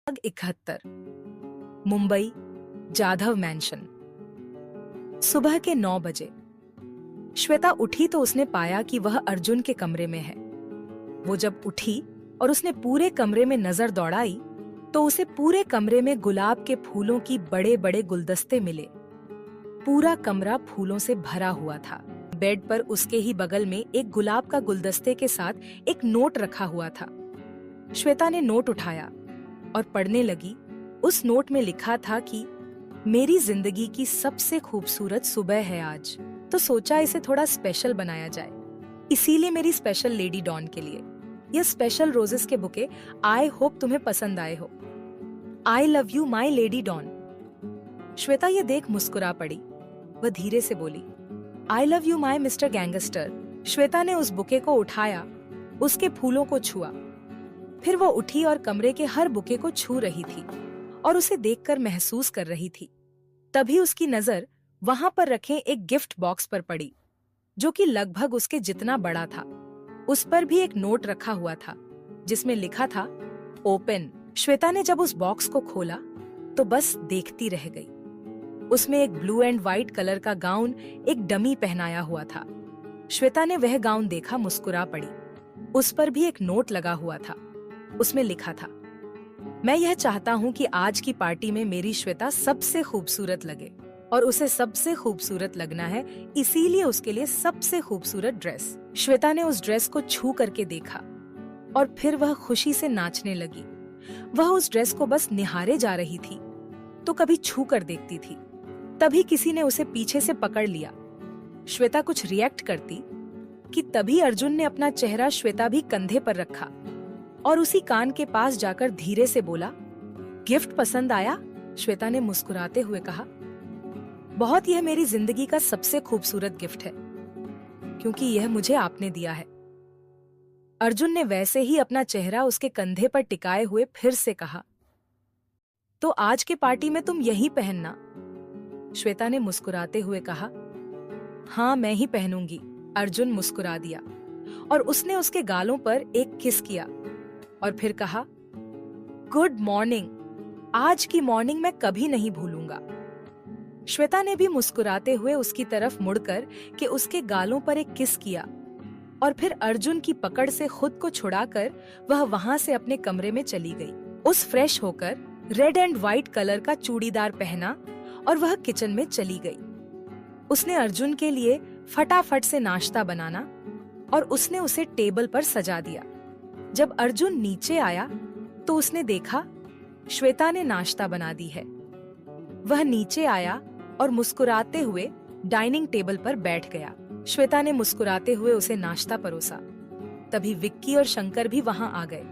71 Mumbai Jadhav mention. सुबह के 9 बजे श्वेता उठी तो उसने पाया कि वह अर्जुन के कमरे में है। वो जब उठी और उसने पूरे कमरे में नजर दौड़ाई तो उसे पूरे कमरे में गुलाब के फूलों की बड़े बड़े गुलदस्ते मिले। पूरा कमरा फूलों से भरा हुआ था। बेड पर उसके ही बगल में एक गुलाब का गुलदस्ते के साथ एक नोट रखा हुआ था। श्वेता ने नोट उठाया और पढ़ने लगी। उस नोट में लिखा था कि मेरी जिंदगी की सबसे खूबसूरत सुबह है आज, तो सोचा इसे थोड़ा स्पेशल बनाया जाए। इसीलिए मेरी स्पेशल लेडी डॉन के लिए यह स्पेशल रोजेस के बुके आई होप तुम्हें पसंद आए हो। I love you my lady don. Shweta ये देख मुस्कुरा पड़ी। वह धीरे से बोली, I love you my mister gangster. Shweta ने उस बुके को उठाया, उसके फूलों को छुआ। फिर वो उठी और कमरे के हर बुके को छू रही थी और उसे देखकर महसूस कर रही थी। तभी उसकी नजर वहां पर रखे एक गिफ्ट बॉक्स पर पड़ी, जो कि लगभग उसके जितना बड़ा था। उस पर भी एक नोट रखा हुआ था जिसमें लिखा था ओपन। श्वेता ने जब उस बॉक्स को खोला तो बस देखती रह गई। उसमें एक ब्लू एंड व्हाइट कलर का गाउन एक डमी पहनाया हुआ था। श्वेता ने वह गाउन देखा, मुस्कुरा पड़ी। उस पर भी एक नोट लगा हुआ था। उसमें लिखा था, मैं यह चाहता हूँ कि आज की पार्टी में मेरी श्वेता सबसे खूबसूरत लगे और उसे सबसे खूबसूरत लगना है, इसीलिए उसके लिए सबसे खूबसूरत ड्रेस। श्वेता ने उस ड्रेस को छू करके देखा और फिर वह खुशी से नाचने लगी। वह उस ड्रेस को बस निहारे जा रही थी तो कभी छू कर देखती थी। तभी किसी ने उसे पीछे से पकड़ लिया। श्वेता कुछ रिएक्ट करती कि तभी अर्जुन ने अपना चेहरा श्वेता भी कंधे पर रखा और उसी कान के पास जाकर धीरे से बोला, गिफ्ट पसंद आया? श्वेता ने मुस्कुराते हुए कहा, बहुत, यह मेरी जिंदगी का सबसे खूबसूरत गिफ्ट है क्योंकि यह मुझे आपने दिया है। अर्जुन ने वैसे ही अपना चेहरा उसके कंधे पर टिकाए हुए फिर से कहा, तो आज के पार्टी में तुम यही पहनना? श्वेता ने मुस्कुराते हुए कहा, हाँ मैं ही पहनूंगी। अर्जुन मुस्कुरा दिया और उसने उसके गालों पर एक किस किया और फिर कहा, गुड मॉर्निंग, आज की मॉर्निंग मैं कभी नहीं भूलूंगा। श्वेता ने भी मुस्कुराते हुए उसकी तरफ मुड़कर के उसके गालों पर एक किस किया और फिर अर्जुन की पकड़ से खुद को छुड़ाकर वह वहां से अपने कमरे में चली गई। उस फ्रेश होकर रेड एंड व्हाइट कलर का चूड़ीदार पहना और वह किचन में चली गई। उसने अर्जुन के लिए फटाफट से नाश्ता बनाना और उसने उसे टेबल पर सजा दिया। जब अर्जुन नीचे आया तो उसने देखा श्वेता ने नाश्ता बना दी है। वह नीचे आया और मुस्कुराते हुए डाइनिंग टेबल पर बैठ गया। श्वेता ने मुस्कुराते हुए उसे नाश्ता परोसा। तभी विक्की और शंकर भी वहां आ गए।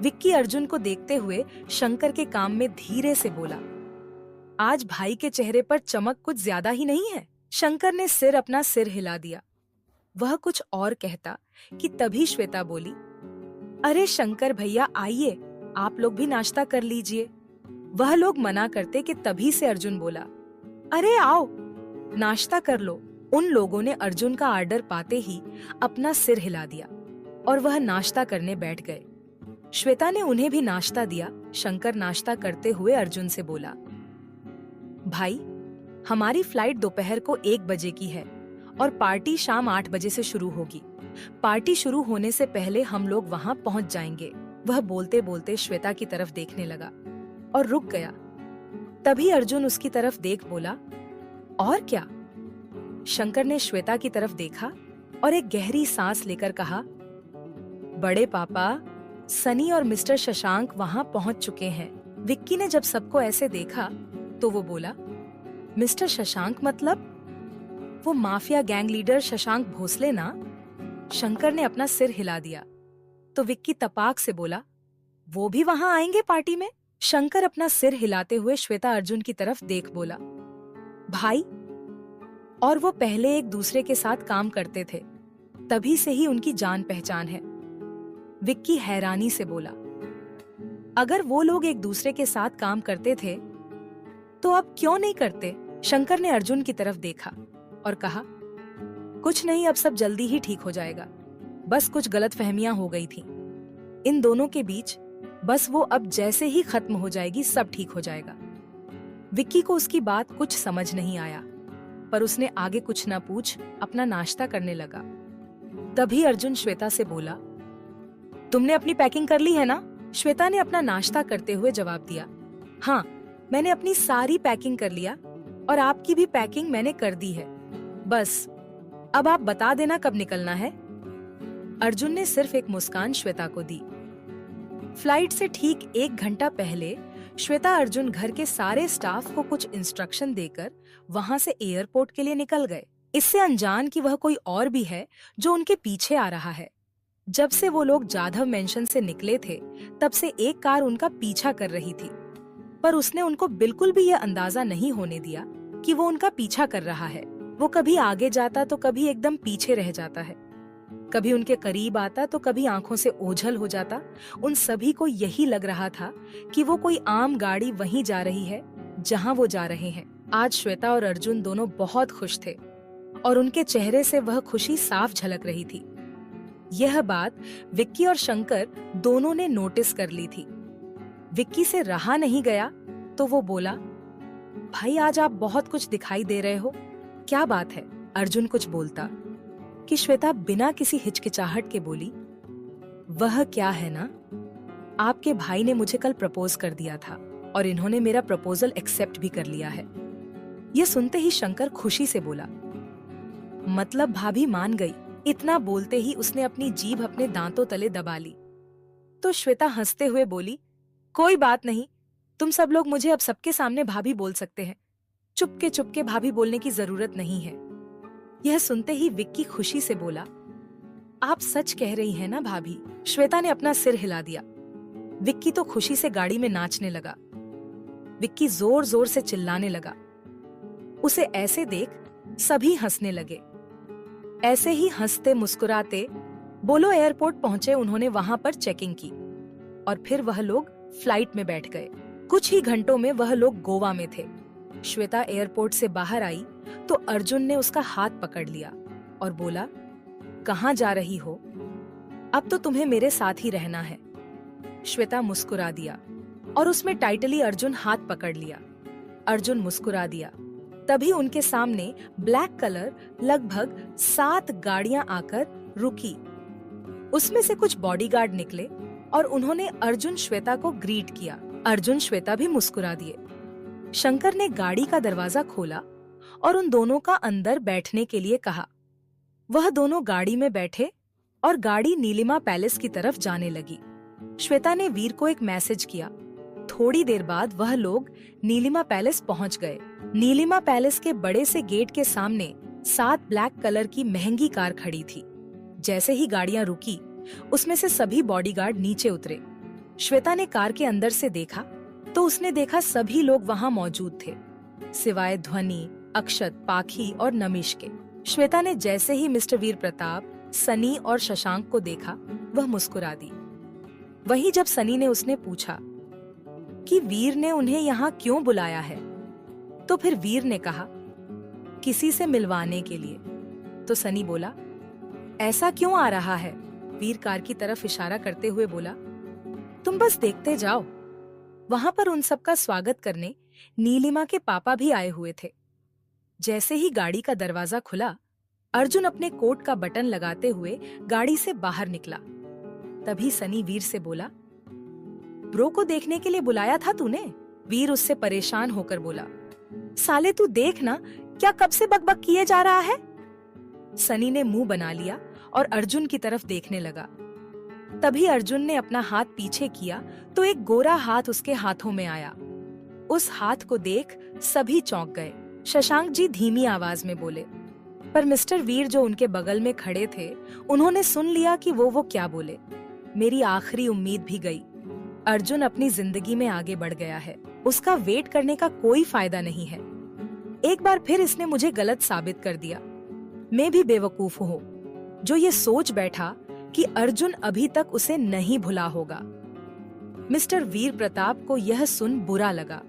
विक्की अर्जुन को देखते हुए शंकर के काम में धीरे से बोला, आज भाई के चेहरे पर चमक कुछ ज्यादा ही नहीं है? शंकर ने अपना सिर हिला दिया। वह कुछ और कहता कि तभी श्वेता बोली, अरे शंकर भैया आइए, आप लोग भी नाश्ता कर लीजिए। वह लोग मना करते कि तभी से अर्जुन बोला, अरे आओ नाश्ता कर लो। उन लोगों ने अर्जुन का आर्डर पाते ही अपना सिर हिला दिया और वह नाश्ता करने बैठ गए। श्वेता ने उन्हें भी नाश्ता दिया। शंकर नाश्ता करते हुए अर्जुन से बोला, भाई हमारी फ्लाइट दोपहर को 1 बजे की है और पार्टी शाम 8 बजे से शुरू होगी। पार्टी शुरू होने से पहले हम लोग वहां पहुंच जाएंगे। वह बोलते बोलते श्वेता की तरफ देखने लगा और रुक गया। तभी अर्जुन उसकी तरफ देख बोला, और क्या? शंकर ने श्वेता की तरफ देखा और एक गहरी सांस लेकर कहा, बड़े पापा सनी और मिस्टर शशांक वहां पहुंच चुके हैं। विक्की ने जब सबको ऐसे देखा तो वो बोला, मिस्टर शशांक मतलब वो mafia gang leader Shashank Bhosale ना? शंकर ने अपना सिर हिला दिया तो विक्की तपाक से बोला, वो भी वहां आएंगे पार्टी में? शंकर अपना सिर हिलाते हुए श्वेता अर्जुन की तरफ देख बोला, भाई, और वो पहले एक दूसरे के साथ काम करते थे, तभी से ही उनकी जान पहचान है। विक्की हैरानी से बोला, अगर वो लोग एक दूसरे के साथ काम करते थे तो अब क्यों नहीं करते? शंकर ने अर्जुन की तरफ देखा और कहा, कुछ नहीं, अब सब जल्दी ही ठीक हो जाएगा। बस कुछ गलतफहमियां हो गई थी। इन दोनों के बीच बस वो अब जैसे ही खत्म हो जाएगी सब ठीक हो जाएगा। विक्की को उसकी बात कुछ समझ नहीं आया, पर उसने आगे कुछ ना पूछ अपना नाश्ता करने लगा। तभी अर्जुन श्वेता से बोला, तुमने अपनी पैकिंग कर ली है ना? श्वेता ने अपना नाश्ता करते हुए जवाब दिया, हाँ, मैंने अपनी सारी पैकिंग कर लिया और आपकी भी पैकिंग मैंने कर दी है। बस अब आप बता देना कब निकलना है। अर्जुन ने सिर्फ एक मुस्कान श्वेता को दी। फ्लाइट से ठीक 1 घंटा पहले श्वेता अर्जुन घर के सारे स्टाफ को कुछ इंस्ट्रक्शन देकर वहां से एयरपोर्ट के लिए निकल गए, इससे अनजान कि वह कोई और भी है जो उनके पीछे आ रहा है। जब से वो लोग जाधव मेंशन से निकले थे, तब से एक कार उनका पीछा कर रही थी, पर उसने उनको बिल्कुल भी यह अंदाजा नहीं होने दिया कि वो उनका पीछा कर रहा है। वो कभी आगे जाता तो कभी एकदम पीछे रह जाता है, कभी उनके करीब आता तो कभी आंखों से ओझल हो जाता। उन सभी को यही लग रहा था कि वो कोई आम गाड़ी वहीं जा रही है जहां वो जा रहे हैं। आज श्वेता और अर्जुन दोनों बहुत खुश थे और उनके चेहरे से वह खुशी साफ झलक रही थी। यह बात विक्की और शंकर दोनों ने नोटिस कर ली थी। विक्की से रहा नहीं गया तो वो बोला, भाई आज आप बहुत कुछ दिखाई दे रहे हो, क्या बात है? अर्जुन कुछ बोलता कि श्वेता बिना किसी हिचकिचाहट के बोली, वह क्या है ना, आपके भाई ने मुझे कल प्रपोज कर दिया था और इन्होंने मेरा प्रपोजल एक्सेप्ट भी कर लिया है। यह सुनते ही शंकर खुशी से बोला, मतलब भाभी मान गई। इतना बोलते ही उसने अपनी जीभ अपने दांतों तले दबा ली। तो श्वेता हंसते हुए बोली, कोई बात नहीं, तुम सब लोग मुझे अब सबके सामने भाभी बोल सकते हैं। चुपके चुपके भाभी बोलने की जरूरत नहीं है। यह सुनते ही विक्की खुशी से बोला, आप सच कह रही हैं ना भाभी? श्वेता ने अपना सिर हिला दिया। विक्की तो खुशी से गाड़ी में नाचने लगा। विक्की जोर जोर से चिल्लाने लगा। उसे ऐसे देख सभी हंसने लगे। ऐसे ही हंसते मुस्कुराते बोलो एयरपोर्ट पहुंचे उन्होंने वहां पर चेकिंग की और फिर वह लोग फ्लाइट में बैठ गए। कुछ ही घंटों में वह लोग गोवा में थे। श्वेता एयरपोर्ट से बाहर आई तो अर्जुन ने उसका हाथ पकड़ लिया और बोला, कहाँ जा रही हो? अब तो तुम्हें मेरे साथ ही रहना है। श्वेता मुस्कुरा दिया और उसमें टाइटली अर्जुन हाथ पकड़ लिया। अर्जुन मुस्कुरा दिया। तभी उनके सामने ब्लैक कलर लगभग 7 गाड़ियां आकर रुकी। उसमें से कुछ बॉडीगार्ड निकले और उन्होंने अर्जुन श्वेता को ग्रीट किया। अर्जुन श्वेता भी मुस्कुरा दिए। शंकर ने गाड़ी का दरवाजा खोला और उन दोनों का अंदर बैठने के लिए कहा। वह दोनों गाड़ी में बैठे और गाड़ी नीलिमा पैलेस की तरफ जाने लगी। श्वेता ने वीर को एक मैसेज किया। थोड़ी देर बाद वह लोग नीलिमा पैलेस पहुंच गए। नीलिमा पैलेस के बड़े से गेट के सामने 7 ब्लैक कलर की महंगी कार खड़ी थी। जैसे ही गाड़ियां रुकी, उसमें से सभी बॉडीगार्ड नीचे उतरे। श्वेता ने कार के अंदर से देखा तो उसने देखा सभी लोग वहां मौजूद थे, सिवाय ध्वनि, अक्षत, पाखी और नमिश के। श्वेता ने जैसे ही मिस्टर वीर प्रताप, सनी और शशांक को देखा, वह मुस्कुरा दी। वहीं जब सनी ने उसने पूछा कि वीर ने उन्हें यहाँ क्यों बुलाया है, तो फिर वीर ने कहा, किसी से मिलवाने के लिए। तो सनी बोला, ऐसा क्यों आ रहा है? वीर कार की तरफ इशारा करते हुए बोला, तुम बस देखते जाओ। वहां पर उन सबका स्वागत करने नीलिमा के पापा भी आए हुए थे। जैसे ही गाड़ी का दरवाजा खुला, अर्जुन अपने कोट का बटन लगाते हुए गाड़ी से बाहर निकला। तभी सनी वीर से बोला, ब्रो को देखने के लिए बुलाया था तूने? वीर उससे परेशान होकर बोला, साले तू देख ना, क्या कब से बकबक किए जा रहा है? सनी ने मुंह बना लिया और अर्जुन की तरफ देखने लगा। तभी अर्जुन ने अपना हाथ पीछे किया तो एक गोरा हाथ उसके हाथों में आया। उस हाथ को देख सभी चौंक गए। शशांक जी धीमी आवाज में बोले, पर मिस्टर वीर जो उनके बगल में खड़े थे, उन्होंने सुन लिया कि वो क्या बोले। मेरी आखिरी उम्मीद भी गई। अर्जुन अपनी जिंदगी में आगे बढ़ गया है। उसका वेट करने का कोई फायदा नहीं है। एक बार फिर इसने मुझे गलत साबित कर दिया। मैं भी बेवकूफ हूँ जो ये सोच बैठा कि अर्जुन अभी तक उसे नहीं भुला होगा। मिस्टर वीर प्रताप को यह सुन बुरा लगा।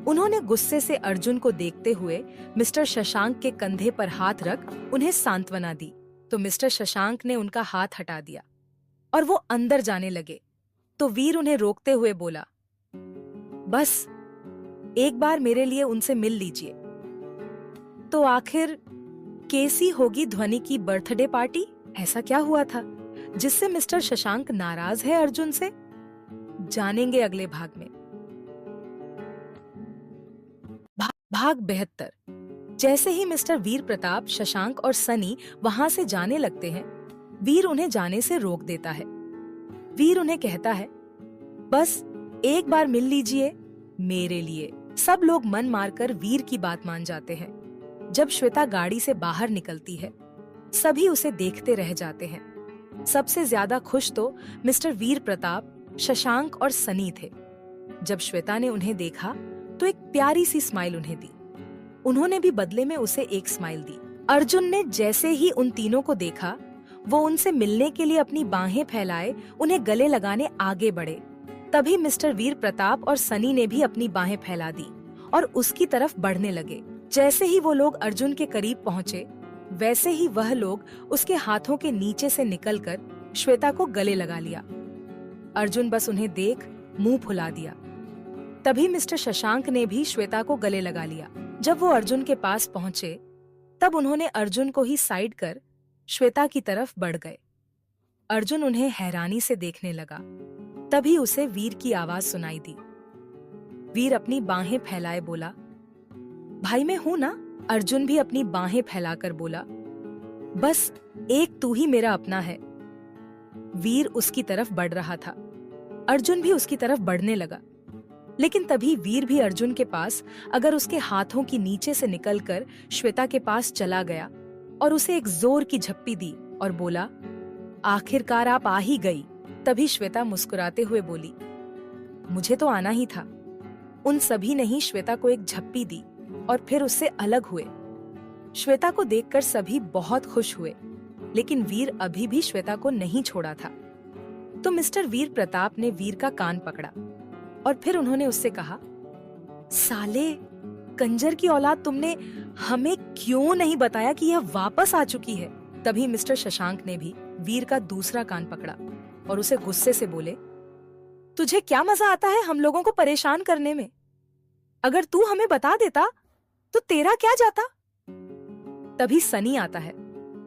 उन्होंने गुस्से से अर्जुन को देखते हुए मिस्टर शशांक के कंधे पर हाथ रख उन्हें सांत्वना दी, तो मिस्टर शशांक ने उनका हाथ हटा दिया और वो अंदर जाने लगे। तो वीर उन्हें रोकते हुए बोला, बस एक बार मेरे लिए उनसे मिल लीजिए। तो आखिर कैसी होगी ध्वनि की बर्थडे पार्टी? ऐसा क्या हुआ था जिससे मिस्टर शशांक नाराज है अर्जुन से? जानेंगे अगले भाग में। भाग 72। जैसे ही मिस्टर वीर प्रताप, शशांक और सनी वहां से जाने लगते हैं, वीर उन्हें जाने से रोक देता है। वीर उन्हें कहता है, बस एक बार मिल लीजिए मेरे लिए। सब लोग मन मारकर वीर की बात मान जाते हैं। जब श्वेता गाड़ी से बाहर निकलती है, सभी उसे देखते रह जाते हैं। सबसे ज्यादा खुश तो मिस्टर वीर प्रताप, शशांक और सनी थे। जब श्वेता ने उन्हें देखा तो एक प्यारी सी स्माइल उन्हें दी। उन्होंने भी बदले में उसे एक स्माइल दी। अर्जुन ने जैसे ही उन तीनों को देखा, वो उनसे मिलने के लिए अपनी बाहें फैलाए उन्हें गले लगाने आगे बढ़े। तभी मिस्टर वीर प्रताप और सनी ने भी अपनी बाहें फैला दी और उसकी तरफ बढ़ने लगे। जैसे ही वो लोग अर्जुन के करीब पहुंचे, वैसे ही वह लोग उसके हाथों के नीचे से निकलकर श्वेता को गले लगा लिया। अर्जुन बस उन्हें देख मुंह फुला दिया। तभी मिस्टर शशांक ने भी श्वेता को गले लगा लिया। जब वो अर्जुन के पास पहुंचे, तब उन्होंने अर्जुन को ही साइड कर श्वेता की तरफ बढ़ गए। अर्जुन उन्हें हैरानी से देखने लगा। तभी उसे वीर की आवाज सुनाई दी। वीर अपनी बाहें फैलाए बोला, भाई मैं हूं ना। अर्जुन भी अपनी बाहें फैलाकर बोला, बस एक तू ही मेरा अपना है। वीर उसकी तरफ बढ़ रहा था। अर्जुन भी उसकी तरफ बढ़ने लगा। लेकिन तभी वीर भी अर्जुन के पास, अगर उसके हाथों की नीचे से निकलकर श्वेता के पास चला गया और उसे एक जोर की झप्पी दी और बोला, आखिरकार आप आ ही गई। तभी श्वेता मुस्कुराते हुए बोली, मुझे तो आना ही था। उन सभी ने ही श्वेता को एक झप्पी दी और फिर उससे अलग हुए। श्वेता को देखकर सभी बहुत खुश हुए, लेकिन वीर अभी भी श्वेता को नहीं छोड़ा था। तो मिस्टर वीर प्रताप ने वीर का कान पकड़ा और फिर उन्होंने उससे कहा, साले कंजर की औलाद, तुमने हमें क्यों नहीं बताया कि यह वापस आ चुकी है? तभी मिस्टर शशांक ने भी वीर का दूसरा कान पकड़ा और उसे गुस्से से बोले, तुझे क्या मजा आता है हम लोगों को परेशान करने में? अगर तू हमें बता देता तो तेरा क्या जाता? तभी सनी आता है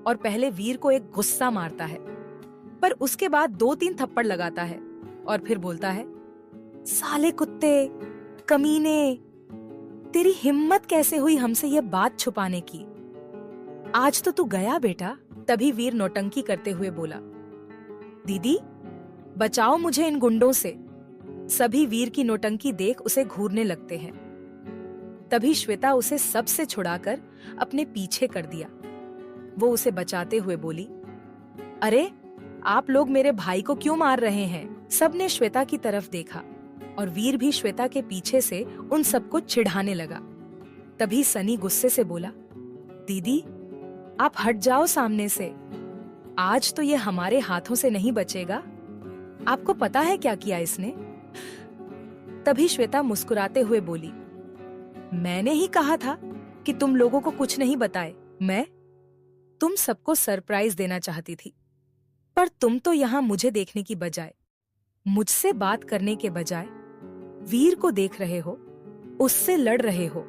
और पहले वीर को एक गुस्सा मारता है, पर उसके बाद 2-3 थप्पड़ लगाता है और फिर बोलता है, साले कुत्ते, कमीने, तेरी हिम्मत कैसे हुई हमसे यह बात छुपाने की? आज तो तू गया बेटा। तभी वीर नौटंकी करते हुए बोला, दीदी बचाओ मुझे इन गुंडों से। सभी वीर की नौटंकी देख उसे घूरने लगते हैं। तभी श्वेता उसे सबसे छुड़ाकर अपने पीछे कर दिया। वो उसे बचाते हुए बोली, अरे आप लोग मेरे भाई को क्यों मार रहे हैं? सबने श्वेता की तरफ देखा और वीर भी श्वेता के पीछे से उन सबको चिढ़ाने लगा। तभी सनी गुस्से से बोला, दीदी आप हट जाओ सामने से। आज तो ये हमारे हाथों से नहीं बचेगा। आपको पता है क्या किया इसने? तभी श्वेता मुस्कुराते हुए बोली, मैंने ही कहा था कि तुम लोगों को कुछ नहीं बताए। मैं तुम सबको सरप्राइज देना चाहती थी, पर तुम तो यहाँ मुझे देखने की बजाय, मुझसे बात करने के बजाय वीर को देख रहे हो, उससे लड़ रहे हो।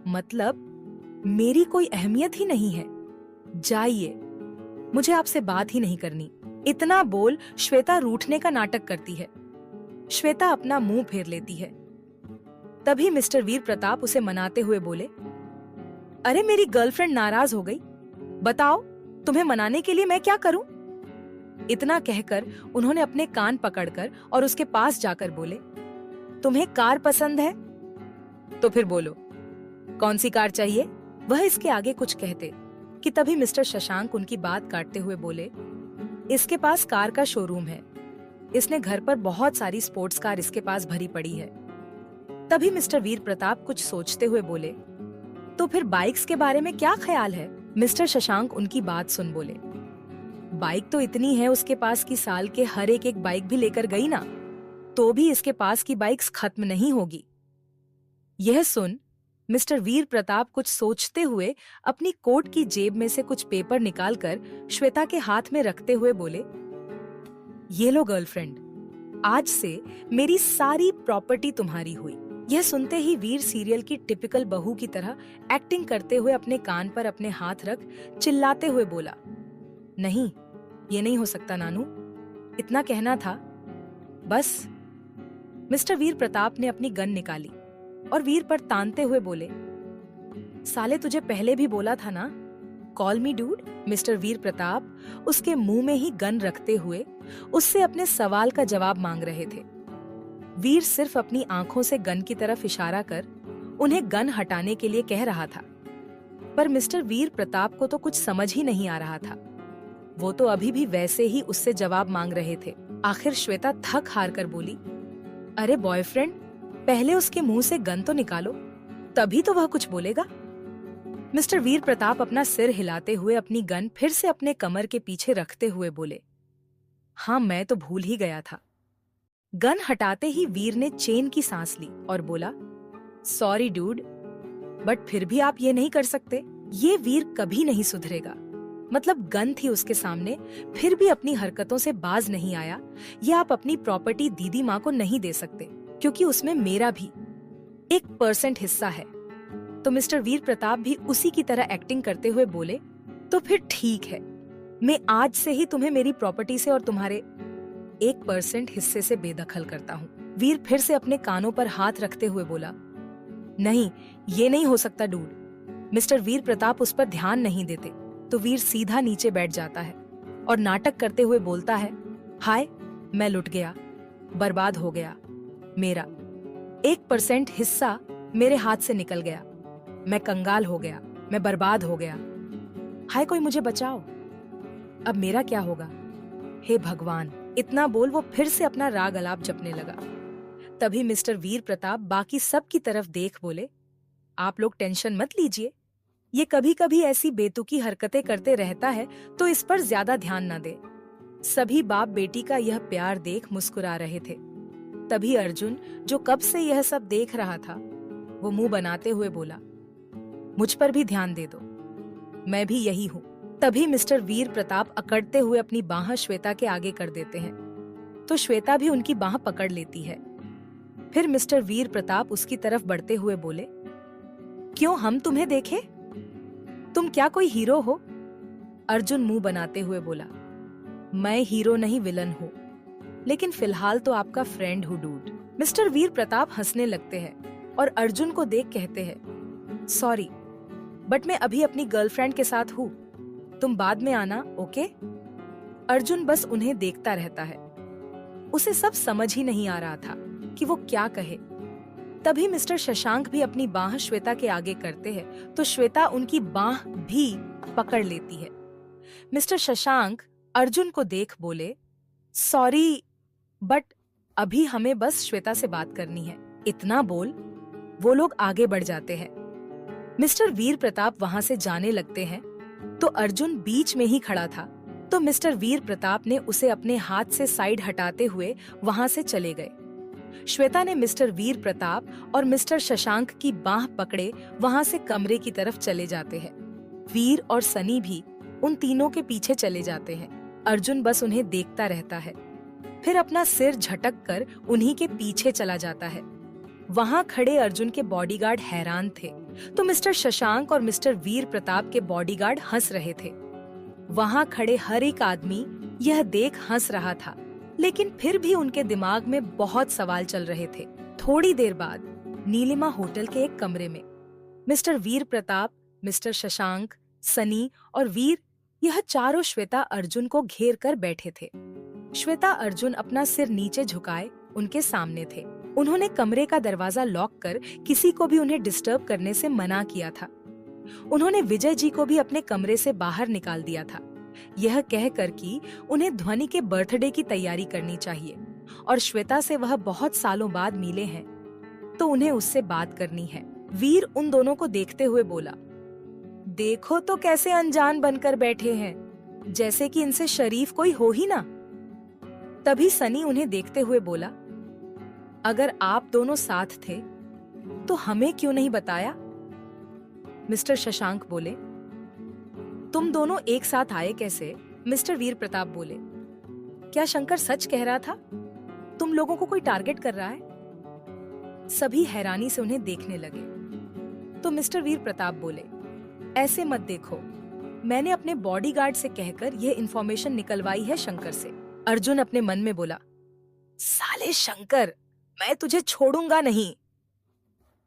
मतलब मेरी कोई अहमियत ही नहीं है। जाइए, मुझे आपसे बात ही नहीं करनी। इतना बोल श्वेता रूठने का नाटक करती है। श्वेता अपना मुंह फेर लेती है। तभी मिस्टर वीर प्रताप उसे मनाते हुए बोले, अरे मेरी गर्लफ्रेंड नाराज हो गई, बताओ तुम्हें मनाने के लिए मैं क्या करूं? इतना कहकर उन्होंने अपने कान पकड़कर और उसके पास जाकर बोले, तुम्हें कार पसंद है? तो फिर बोलो कौन सी कार चाहिए? वह इसके आगे कुछ कहते कि तभी मिस्टर शशांक उनकी बात काटते हुए बोले, इसके पास कार का शोरूम है। इसने घर पर बहुत सारी स्पोर्ट्स कार इसके पास भरी पड़ी है। तभी मिस्टर वीर प्रताप कुछ सोचते हुए बोले, तो फिर बाइक्स के बारे में क्या ख्याल है? मिस्टर शशांक उनकी बात सुन बोले, बाइक तो इतनी है उसके पास कि साल के हर एक बाइक भी लेकर गई ना, तो भी इसके पास की बाइक्स खत्म नहीं होगी। यह सुन मिस्टर वीर प्रताप कुछ सोचते हुए अपनी कोट की जेब में से कुछ पेपर निकालकर श्वेता के हाथ में रखते हुए बोले, ये लो गर्लफ्रेंड, आज से मेरी सारी प्रॉपर्टी तुम्हारी हुई। यह सुनते ही वीर सीरियल की टिपिकल बहू की तरह एक्टिंग करते हुए अपने कान पर अपने हाथ रख चिल्लाते हुए बोला, नहीं, ये नहीं हो सकता नानू, इतना कहना था बस। मिस्टर वीर प्रताप ने अपनी गन निकाली और वीर पर तानते हुए बोले, साले तुझे पहले भी बोला था ना, कॉल मी डूड। मिस्टर वीर प्रताप उसके मुंह में ही गन रखते हुए उससे अपने सवाल का जवाब मांग रहे थे। वीर सिर्फ अपनी आंखों से गन की तरफ इशारा कर उन्हें गन हटाने के लिए कह रहा था, पर मिस्टर वीर प्रताप को तो कुछ समझ ही नहीं आ रहा था। वो तो अभी भी वैसे ही उससे जवाब मांग रहे थे। आखिर श्वेता थक हार कर बोली, अरे बॉयफ्रेंड, पहले उसके मुंह से गन तो निकालो, तभी तो वह कुछ बोलेगा। मिस्टर वीर प्रताप अपना सिर हिलाते हुए अपनी गन फिर से अपने कमर के पीछे रखते हुए बोले, हाँ, मैं तो भूल ही गया था। गन हटाते ही वीर ने चैन की सांस ली और बोला, सॉरी डूड, बट फिर भी आप ये नहीं कर सकते। ये वीर कभी नहीं सुधरेगा। मतलब गन थी उसके सामने, फिर भी अपनी हरकतों से बाज नहीं आया। ये आप अपनी प्रॉपर्टी दीदी माँ को नहीं दे सकते, क्योंकि उसमें मेरा भी 1% हिस्सा है। तो मिस्टर वीर प्रताप भी उसी की तरह एक्टिंग करते हुए बोले, तो फिर ठीक है, मैं आज से ही तुम्हें मेरी प्रॉपर्टी से और तुम्हारे 1% हिस्से से बेदखल करता हूँ। वीर फिर से अपने कानों पर हाथ रखते हुए बोला, नहीं, ये नहीं हो सकता डूड। मिस्टर वीर प्रताप उस पर ध्यान नहीं देते तो वीर सीधा नीचे बैठ जाता है और नाटक करते हुए बोलता है, हाय, मैं लुट गया, बर्बाद हो गया, मेरा 1% हिस्सा मेरे हाथ से निकल गया, मैं कंगाल हो गया, मैं बर्बाद हो गया, हाय कोई मुझे बचाओ, अब मेरा क्या होगा, हे भगवान। इतना बोल वो फिर से अपना राग अलाप जपने लगा। तभी मिस्टर वीर प्रताप बाकी सब की तरफ देख बोले, आप लोग टेंशन मत लीजिए, ये कभी कभी ऐसी बेतुकी हरकतें करते रहता है, तो इस पर ज्यादा ध्यान न दे। सभी बाप बेटी का यह प्यार देख मुस्कुरा रहे थे। तभी अर्जुन, जो कब से यह सब देख रहा था, वो मुंह बनाते हुए बोला, मुझ पर भी ध्यान दे दो, मैं भी यही हूँ। तभी मिस्टर वीर प्रताप अकड़ते हुए अपनी बाह श्वेता के आगे कर देते हैं, तो श्वेता भी उनकी बाह पकड़ लेती है। फिर मिस्टर वीर प्रताप उसकी तरफ बढ़ते हुए बोले, क्यों हम तुम्हें देखे? तुम क्या कोई हीरो हो? अर्जुन मुंह बनाते हुए बोला, मैं हीरो नहीं विलन हूँ, लेकिन फिलहाल तो आपका फ्रेंड हूँ डूड। मिस्टर वीर प्रताप हंसने लगते हैं और अर्जुन को देख कहते हैं, सॉरी, बट मैं अभी अपनी गर्लफ्रेंड के साथ हूँ, तुम बाद में आना, ओके? अर्जुन बस उन्हें देखता रहता है। उसे सब समझ ही नहीं आ रहा था कि वो क्या कहे। तभी मिस्टर शशांक भी अपनी बाह श्वेता के आगे करते हैं, तो श्वेता उनकी बाह भी पकड़ लेती है। मिस्टर शशांक अर्जुन को देख बोले, सॉरी, बट अभी हमें बस श्वेता से बात करनी है। इतना बोल वो लोग आगे बढ़ जाते हैं। मिस्टर वीर प्रताप वहां से जाने लगते हैं, तो अर्जुन बीच में ही खड़ा था, तो मिस्टर वीर प्रताप ने उसे अपने हाथ से साइड हटाते हुए वहां से चले गए। श्वेता ने मिस्टर वीर प्रताप और मिस्टर शशांक की बाह पकड़े वहां से कमरे की तरफ चले जाते हैं। वीर और सनी भी उन तीनों के पीछे चले जाते हैं। अर्जुन बस उन्हें देखता रहता है, फिर अपना सिर झटक कर उन्हीं के पीछे चला जाता है। वहां खड़े अर्जुन के बॉडीगार्ड हैरान थे, तो मिस्टर शशांक और मिस्टर वीर प्रताप के बॉडीगार्ड हंस रहे थे। वहां खड़े हर एक आदमी यह देख हंस रहा था, लेकिन फिर भी उनके दिमाग में बहुत सवाल चल रहे थे। थोड़ी देर बाद नीलिमा होटल के एक कमरे में मिस्टर वीर प्रताप, मिस्टर शशांक, सनी और वीर, यह चारों श्वेता अर्जुन को घेर कर बैठे थे। श्वेता अर्जुन अपना सिर नीचे झुकाए उनके सामने थे। उन्होंने कमरे का दरवाजा लॉक कर किसी को भी उन्हें डिस्टर्ब करने से मना किया था। उन्होंने विजय जी को भी अपने कमरे से बाहर निकाल दिया था, यह कहकर कि उन्हें ध्वनि के बर्थडे की तैयारी करनी चाहिए और श्वेता से वह बहुत सालों बाद मिले हैं, तो उन्हें उससे बात करनी है। वीर उन दोनों को देखते हुए बोला, देखो तो कैसे अनजान बनकर बैठे हैं, जैसे कि इनसे शरीफ कोई हो ही ना। तभी सनी उन्हें देखते हुए बोला, अगर आप दोनों साथ थे तो हमें क्यों नहीं बताया? मिस्टर शशांक बोले, तुम दोनों एक साथ आए कैसे? मिस्टर वीर प्रताप बोले, क्या शंकर सच कह रहा था? तुम तुम लोगों को कोई टारगेट कर रहा है? सभी हैरानी से उन्हें देखने लगे। तो मिस्टर वीर प्रताप बोले, ऐसे मत देखो, मैंने अपने बॉडीगार्ड से कहकर यह इंफॉर्मेशन निकलवाई है शंकर से। अर्जुन अपने मन में बोला, साले शंकर, मैं तुझे छोड़ूंगा नहीं।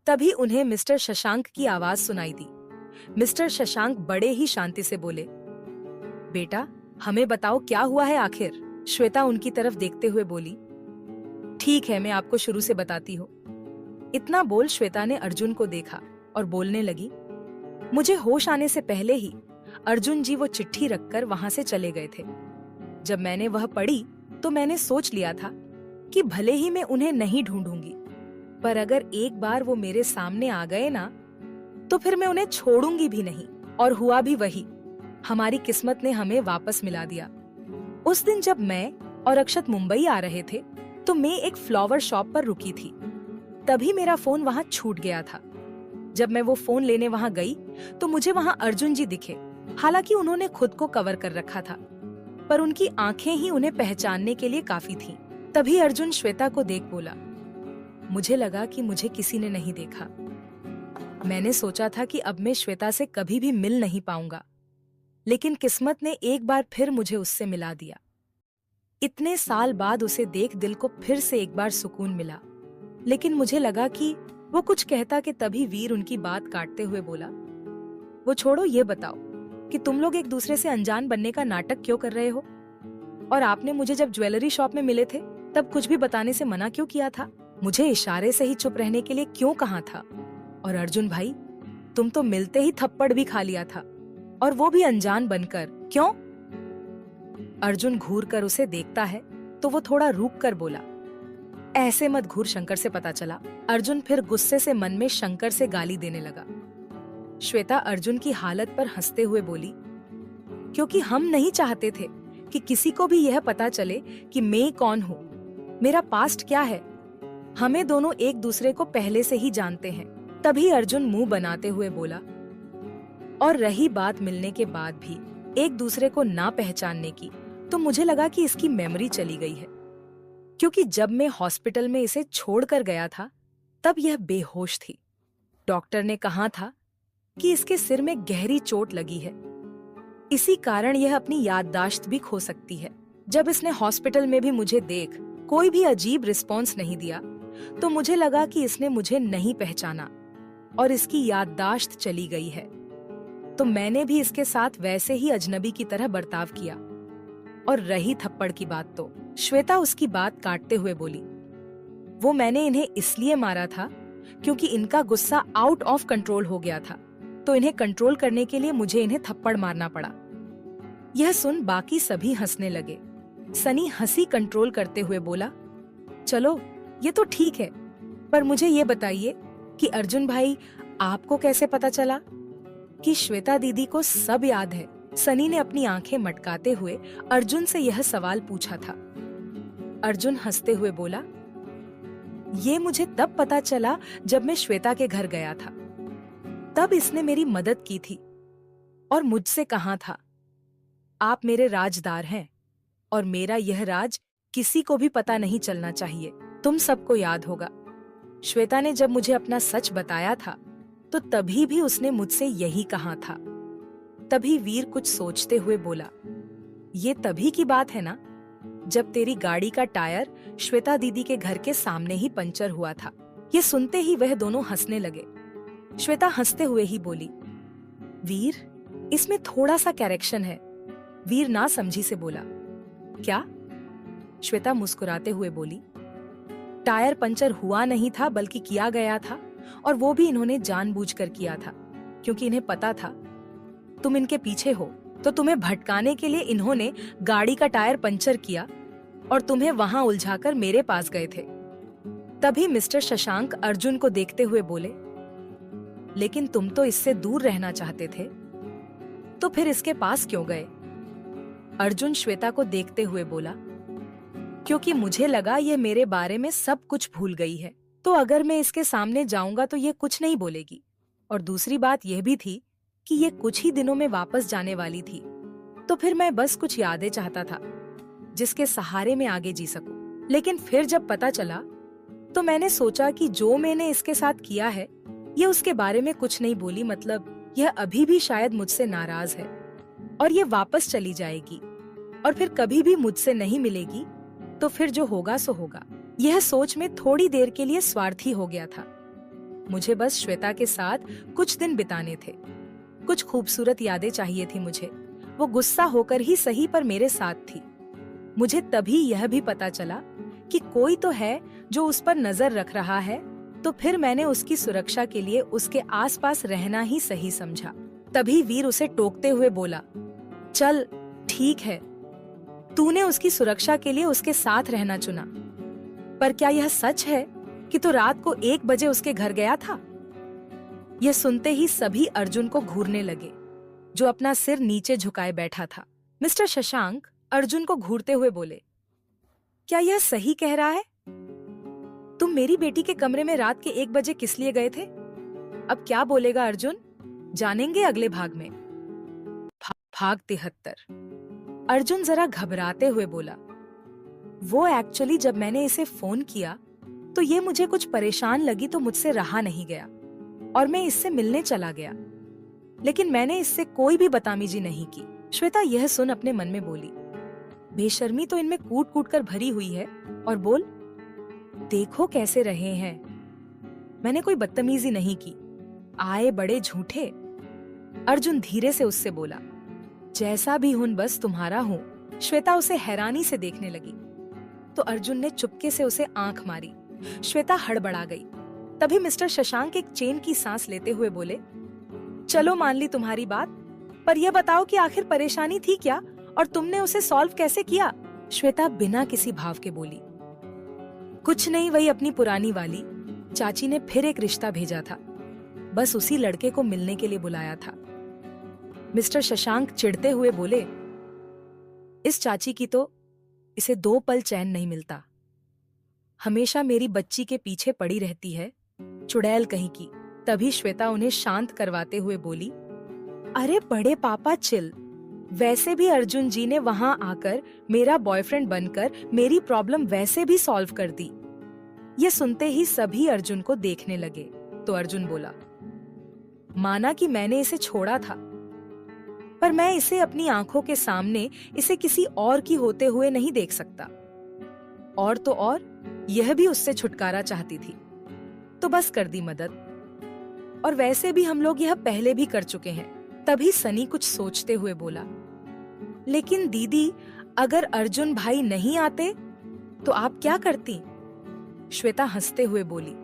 तभी उन्हें मिस्टर शशांक की आवाज सुनाई दी। मिस्टर शशांक बड़े ही शांति से बोले, बेटा हमें बताओ क्या हुआ है आखिर। श्वेता उनकी तरफ देखते हुए बोली, ठीक है मैं आपको शुरू से बताती हूँ। इतना बोल श्वेता ने अर्जुन को देखा और बोलने लगी, मुझे होश आने से पहले ही अर्जुन जी वो चिट्ठी रखकर वहां से चले गए थे। जब मैंने वह पढ़ी तो मैंने सोच लिया था कि भले ही मैं उन्हें नहीं ढूंढूंगी, पर अगर एक बार वो मेरे सामने आ गए ना तो फिर मैं उन्हें छोड़ूंगी भी नहीं। और हुआ भी वही, हमारी किस्मत ने हमें वापस मिला दिया। उस दिन जब मैं और अक्षत मुंबई आ रहे थे तो मैं एक फ्लावर शॉप पर रुकी थी। तभी मेरा फोन वहां छूट गया था। जब मैं वो फोन लेने वहां गई तो मुझे वहां अर्जुन जी दिखे। हालांकि उन्होंने खुद को कवर कर रखा था, पर उनकी आंखें ही उन्हें पहचानने के लिए काफी थीं। तभी अर्जुन श्वेता को देख बोला, मुझे लगा कि मुझे किसी ने नहीं देखा। मैंने सोचा था कि अब मैं श्वेता से कभी भी मिल नहीं पाऊंगा, लेकिन किस्मत ने एक बार फिर मुझे उससे मिला दिया। इतने साल बाद उसे देख दिल को फिर से एक बार सुकून मिला। लेकिन मुझे लगा कि वो कुछ कहता कि तभी वीर उनकी बात काटते हुए बोला, वो छोड़ो, ये बताओ कि तुम लोग एक दूसरे से अनजान बनने का नाटक क्यों कर रहे हो? और आपने मुझे जब ज्वेलरी शॉप में मिले थे तब कुछ भी बताने से मना क्यों किया था? मुझे इशारे से ही चुप रहने के लिए क्यों कहा था? और अर्जुन भाई, तुम तो मिलते ही थप्पड़ भी खा लिया था, और वो भी अनजान बनकर। क्यों? अर्जुन घूर कर उसे देखता है तो वो थोड़ा रुक कर बोला, ऐसे मत घूर, शंकर से पता चला। अर्जुन फिर गुस्से से मन में शंकर से गाली देने लगा। श्वेता अर्जुन की हालत पर हंसते हुए बोली, क्योंकि हम नहीं चाहते थे कि किसी को भी यह पता चले कि मैं कौन हूँ, मेरा पास्ट क्या है। हमें दोनों एक दूसरे को पहले से ही जानते हैं। तभी अर्जुन मुंह बनाते हुए बोला, और रही बात मिलने के बाद भी एक दूसरे को ना पहचानने की, तो मुझे लगा कि इसकी मेमोरी चली गई है, क्योंकि जब मैं हॉस्पिटल में इसे छोड़कर गया था तब यह बेहोश थी। डॉक्टर ने कहा था कि इसके सिर में गहरी चोट लगी है, इसी कारण यह अपनी याददाश्त भी खो सकती है। जब इसने हॉस्पिटल में भी मुझे देख कोई भी अजीब रिस्पॉन्स नहीं दिया तो मुझे लगा कि इसने मुझे नहीं पहचाना और इसकी याददाश्त चली गई है। तो मैंने भी इसके साथ वैसे ही अजनबी की तरह बर्ताव किया। और रही थप्पड़ की बात, तो श्वेता उसकी बात काटते हुए बोली, वो मैंने इन्हें इसलिए मारा था क्योंकि इनका गुस्सा आउट ऑफ कंट्रोल हो गया था, तो इन्हें कंट्रोल करने के लिए मुझे इन्हें थप्पड़ मारना पड़ा। यह सुन बाकी सभी हंसने लगे। सनी हंसी कंट्रोल करते हुए बोला, चलो ये तो ठीक है, पर मुझे ये बताइए कि अर्जुन भाई, आपको कैसे पता चला कि श्वेता दीदी को सब याद है? सनी ने अपनी आंखें मटकाते हुए अर्जुन से यह सवाल पूछा था। अर्जुन हंसते हुए बोला, ये मुझे तब पता चला जब मैं श्वेता के घर गया था। तब इसने मेरी मदद की थी और मुझसे कहा था, आप मेरे राजदार हैं और मेरा यह राज किसी को भी पता नहीं चलना चाहिए। तुम सबको याद होगा, श्वेता ने जब मुझे अपना सच बताया था तो तभी भी उसने मुझसे यही कहा था। तभी वीर कुछ सोचते हुए बोला, ये तभी की बात है ना जब तेरी गाड़ी का टायर श्वेता दीदी के घर के सामने ही पंचर हुआ था। ये सुनते ही वह दोनों हंसने लगे। श्वेता हंसते हुए ही बोली, वीर, इसमें थोड़ा सा करेक्शन है। वीर ना समझी से बोला, क्या? श्वेता मुस्कुराते हुए बोली, टायर पंचर हुआ नहीं था बल्कि किया गया था, और वो भी इन्होंने जानबूझकर किया था, क्योंकि इन्हें पता था तुम इनके पीछे हो, तो तुम्हें भटकाने के लिए इन्होंने गाड़ी का टायर पंचर किया और तुम्हें वहां उलझाकर मेरे पास गए थे। तभी मिस्टर शशांक अर्जुन को देखते हुए बोले, लेकिन तुम तो इससे दूर रहना चाहते थे, तो फिर इसके पास क्यों गए? अर्जुन श्वेता को देखते हुए बोला, क्योंकि मुझे लगा ये मेरे बारे में सब कुछ भूल गई है, तो अगर मैं इसके सामने जाऊंगा तो ये कुछ नहीं बोलेगी। और दूसरी बात यह भी थी कि ये कुछ ही दिनों में वापस जाने वाली थी, तो फिर मैं बस कुछ यादें चाहता था जिसके सहारे में आगे जी सकूं। लेकिन फिर जब पता चला तो मैंने सोचा कि जो मैंने इसके साथ किया है ये उसके बारे में कुछ नहीं बोली, मतलब यह अभी भी शायद मुझसे नाराज है और ये वापस चली जाएगी और फिर कभी भी मुझसे नहीं मिलेगी, तो फिर जो होगा सो होगा। यह सोच में थोड़ी देर के लिए स्वार्थी हो गया था। मुझे बस श्वेता के साथ कुछ दिन बिताने थे, कुछ खूबसूरत यादें चाहिए थी मुझे। वो गुस्सा होकर ही सही पर मेरे साथ थी। मुझे तभी यह भी पता चला कि कोई तो है जो उस पर नजर रख रहा है, तो फिर मैंने उसकी सुरक्षा के लिए उसके आसपास रहना ही सही समझा। तभी वीर उसे टोकते हुए बोला, चल ठीक है, तूने उसकी सुरक्षा के लिए उसके साथ रहना चुना, पर क्या यह सच है कि तू रात को 1 बजे उसके घर गया था? यह सुनते ही सभी अर्जुन को घूरने लगे, जो अपना सिर नीचे झुकाए बैठा था। मिस्टर शशांक अर्जुन को घूरते हुए बोले, क्या यह सही कह रहा है? तुम मेरी बेटी के कमरे में रात के 1 बजे किस लिए गए थे? अब क्या बोलेगा अर्जुन, जानेंगे अगले भाग में। भाग 73। अर्जुन जरा घबराते हुए बोला, वो एक्चुअली जब मैंने इसे फोन किया तो ये मुझे कुछ परेशान लगी तो मुझसे रहा नहीं गया और मैं इससे मिलने चला गया, लेकिन मैंने इससे कोई भी बदतमीजी नहीं की। श्वेता यह सुन अपने मन में बोली, बेशर्मी तो इनमें कूट कूट कर भरी हुई है, और बोल, देखो कैसे रहे हैं, मैंने कोई बदतमीजी नहीं की, आए बड़े झूठे। अर्जुन धीरे से उससे बोला, जैसा भी हूं बस तुम्हारा हूं। श्वेता उसे हैरानी से देखने लगी तो अर्जुन ने चुपके से उसे आंख मारी। श्वेता हड़बड़ा गई। तभी मिस्टर शशांक एक चैन की सांस लेते हुए बोले, चलो मान ली तुम्हारी बात, पर यह बताओ कि आखिर परेशानी थी क्या और तुमने उसे सॉल्व कैसे किया? श्वेता बिना किसी भाव के बोली, कुछ नहीं, वही अपनी पुरानी वाली। चाची ने फिर एक रिश्ता भेजा था, बस उसी लड़के को मिलने के लिए बुलाया था। मिस्टर शशांक चिढ़ते हुए बोले, इस चाची की तो इसे 2 पल चैन नहीं मिलता, हमेशा मेरी बच्ची के पीछे पड़ी रहती है, चुड़ैल कहीं की। तभी श्वेता उन्हें शांत करवाते हुए बोली, अरे बड़े पापा चिल, वैसे भी अर्जुन जी ने वहां आकर मेरा बॉयफ्रेंड बनकर मेरी प्रॉब्लम वैसे भी सॉल्व कर दी। ये सुनते ही सभी अर्जुन को देखने लगे तो अर्जुन बोला, माना कि मैंने इसे छोड़ा था, पर मैं इसे अपनी आंखों के सामने इसे किसी और की होते हुए नहीं देख सकता। और तो और यह भी उससे छुटकारा चाहती थी, तो बस कर दी मदद। और वैसे भी हम लोग यह पहले भी कर चुके हैं। तभी सनी कुछ सोचते हुए बोला, लेकिन दीदी, अगर अर्जुन भाई नहीं आते तो आप क्या करती? श्वेता हंसते हुए बोली,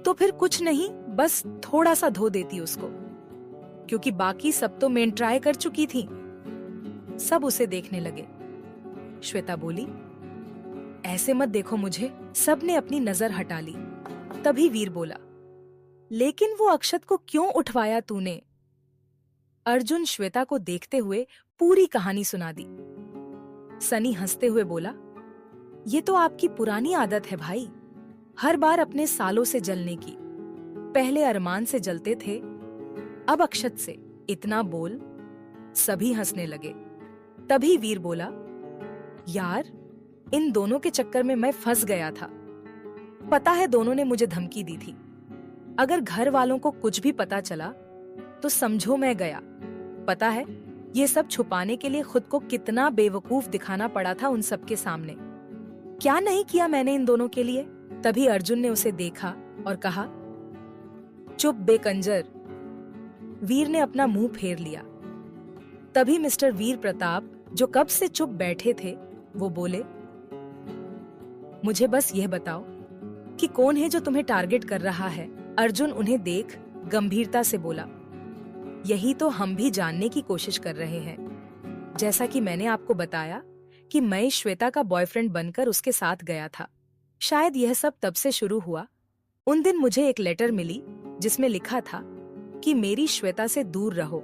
तो फिर कुछ नहीं, बस थोड़ा सा धो देती उसको, क्योंकि बाकी सब तो मैं ट्राई कर चुकी थी। सब उसे देखने लगे। श्वेता बोली, ऐसे मत देखो मुझे। सबने अपनी नजर हटा ली। तभी वीर बोला, लेकिन वो अक्षत को क्यों उठवाया तूने? अर्जुन श्वेता को देखते हुए पूरी कहानी सुना दी। सनी हंसते हुए बोला, ये तो आपकी पुरानी आदत है भाई, हर बार अपने सालों से जलने की। पहले अरमान से जलते थे, अब अक्षत से। इतना बोल सभी हंसने लगे। तभी वीर बोला, यार, इन दोनों के चक्कर में मैं फंस गया था। पता है दोनों ने मुझे धमकी दी थी, अगर घर वालों को कुछ भी पता चला तो समझो मैं गया। पता है ये सब छुपाने के लिए खुद को कितना बेवकूफ दिखाना पड़ा था उन सबके सामने। क्या नहीं किया मैंने इन दोनों के लिए। तभी अर्जुन ने उसे देखा और कहा, चुप बेकंजर। वीर ने अपना मुंह फेर लिया। तभी मिस्टर वीर प्रताप, जो कब से चुप बैठे थे, वो बोले, मुझे बस यह बताओ कि कौन है जो तुम्हें टारगेट कर रहा है? अर्जुन उन्हें देख गंभीरता से बोला, यही तो हम भी जानने की कोशिश कर रहे हैं। जैसा कि मैंने आपको बताया कि मैं श्वेता का बॉयफ्रेंड बनकर उसके साथ गया था। शायद यह सब तब से शुरू हुआ। उन दिन मुझे एक लेटर मिली जिसमें लिखा था कि मेरी श्वेता से दूर रहो,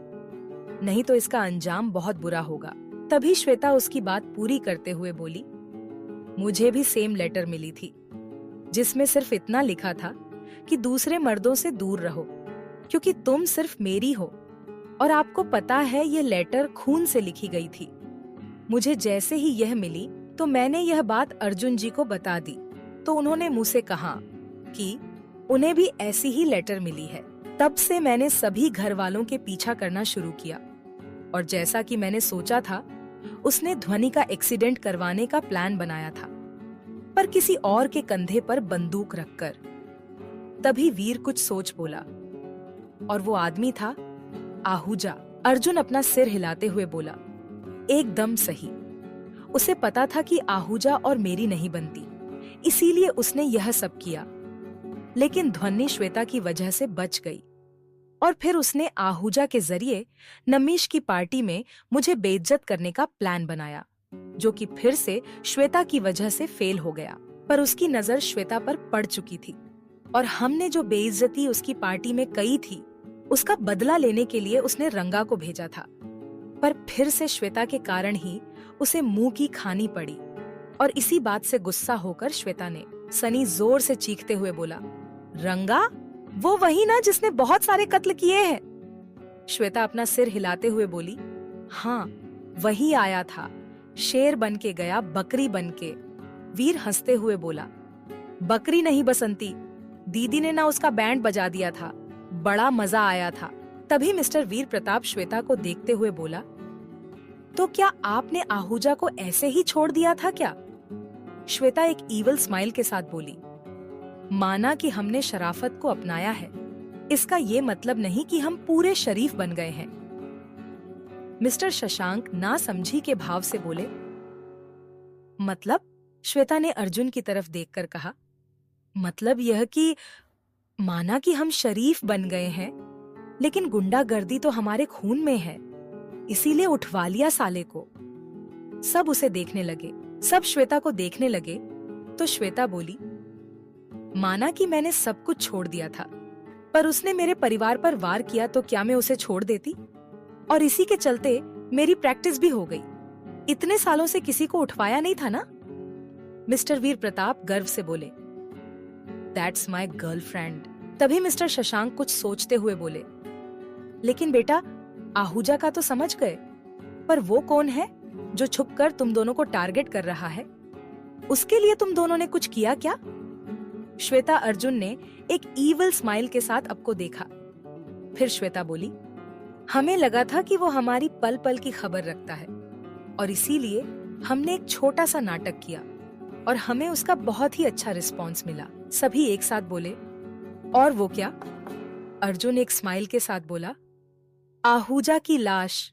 नहीं तो इसका अंजाम बहुत बुरा होगा। तभी श्वेता उसकी बात पूरी करते हुए बोली, मुझे भी सेम लेटर मिली थी, जिसमें सिर्फ इतना लिखा था कि दूसरे मर्दों से दूर रहो, क्योंकि तुम सिर्फ मेरी हो। और आपको पता है ये लेटर खून से लिखी गई थी। मुझे जैसे ही यह मिली तो मैंने यह बात अर्जुन जी को बता दी, तो उन्होंने मुझसे कहा कि उन्हें भी ऐसी ही लेटर मिली है। तब से मैंने सभी घर वालों के पीछा करना शुरू किया, और जैसा कि मैंने सोचा था, उसने ध्वनि का एक्सीडेंट करवाने का प्लान बनाया था, पर किसी और के कंधे पर बंदूक रखकर। तभी वीर कुछ सोच बोला, और वो आदमी था आहूजा। अर्जुन अपना सिर हिलाते हुए बोला, एकदम सही। उसे पता था कि आहूजा और मेरी नहीं बनती, इसीलिए उसने यह सब किया। लेकिन ध्वनि श्वेता की वजह से बच गई, और फिर उसने आहूजा के जरिए नमीश की पार्टी में मुझे बेइज्जत करने का प्लान बनाया, जो कि फिर से श्वेता की वजह से फेल हो गया। पर उसकी नजर श्वेता पर पड़ चुकी थी, और हमने जो बेइज्जती उसकी पार्टी में कही थी, उसका बदला लेने के लिए उसने रंगा को भेजा था। पर फिर से श्वेता के कारण ही उसे मुंह की खानी पड़ी, और इसी बात से गुस्सा होकर श्वेता ने, सनी जोर से चीखते हुए बोला, रंगा? वो वही ना जिसने बहुत सारे कत्ल किए हैं? श्वेता अपना सिर हिलाते हुए बोली, हाँ, वही आया था। शेर बन के गया, बकरी बन के। वीर हंसते हुए बोला, बकरी नहीं बसंती, दीदी ने ना उसका बैंड बजा दिया था, बड़ा मजा आया था। तभी मिस्टर वीर प्रताप श्वेता को देखते हुए बोला, तो क्या आपने आहूजा को ऐसे ही छोड़ दिया था क्या? श्वेता एक ईवल स्माइल के साथ बोली, माना कि हमने शराफत को अपनाया है, इसका ये मतलब नहीं कि हम पूरे शरीफ बन गए हैं। मिस्टर शशांक नासमझी के भाव से बोले, मतलब? श्वेता ने अर्जुन की तरफ देखकर कहा, मतलब यह कि माना कि हम शरीफ बन गए हैं, लेकिन गुंडागर्दी तो हमारे खून में है, इसीलिए उठवा लिया साले को। सब उसे देखने लगे, सब श्वेता को देखने लगे, तो श्वेता बोली, माना कि मैंने सब कुछ छोड़ दिया था, पर उसने मेरे परिवार पर वार किया तो क्या मैं उसे छोड़ देती? और इसी के चलते मेरी प्रैक्टिस भी हो गई। इतने सालों से किसी को उठवाया नहीं था ना? मिस्टर वीर प्रताप गर्व से बोले, दैट्स माई गर्लफ्रेंड। तभी मिस्टर शशांक कुछ सोचते हुए बोले, लेकिन बेटा, आहूजा का तो समझ गए, पर वो कौन है जो छुपकर तुम दोनों को टारगेट कर रहा है? उसके लिए तुम दोनों ने कुछ किया क्या? श्वेता अर्जुन ने एक ईवल स्माइल के साथ अब को देखा। फिर श्वेता बोली, हमें लगा था कि वो हमारी पल पल की खबर रखता है, और इसीलिए हमने एक छोटा सा नाटक किया, और हमें उसका बहुत ही अच्छा रिस्पॉन्स मिला। सभी एक साथ बोले, और वो क्या? अर्जुन एक स्माइल के साथ बोला, आहूजा की लाश।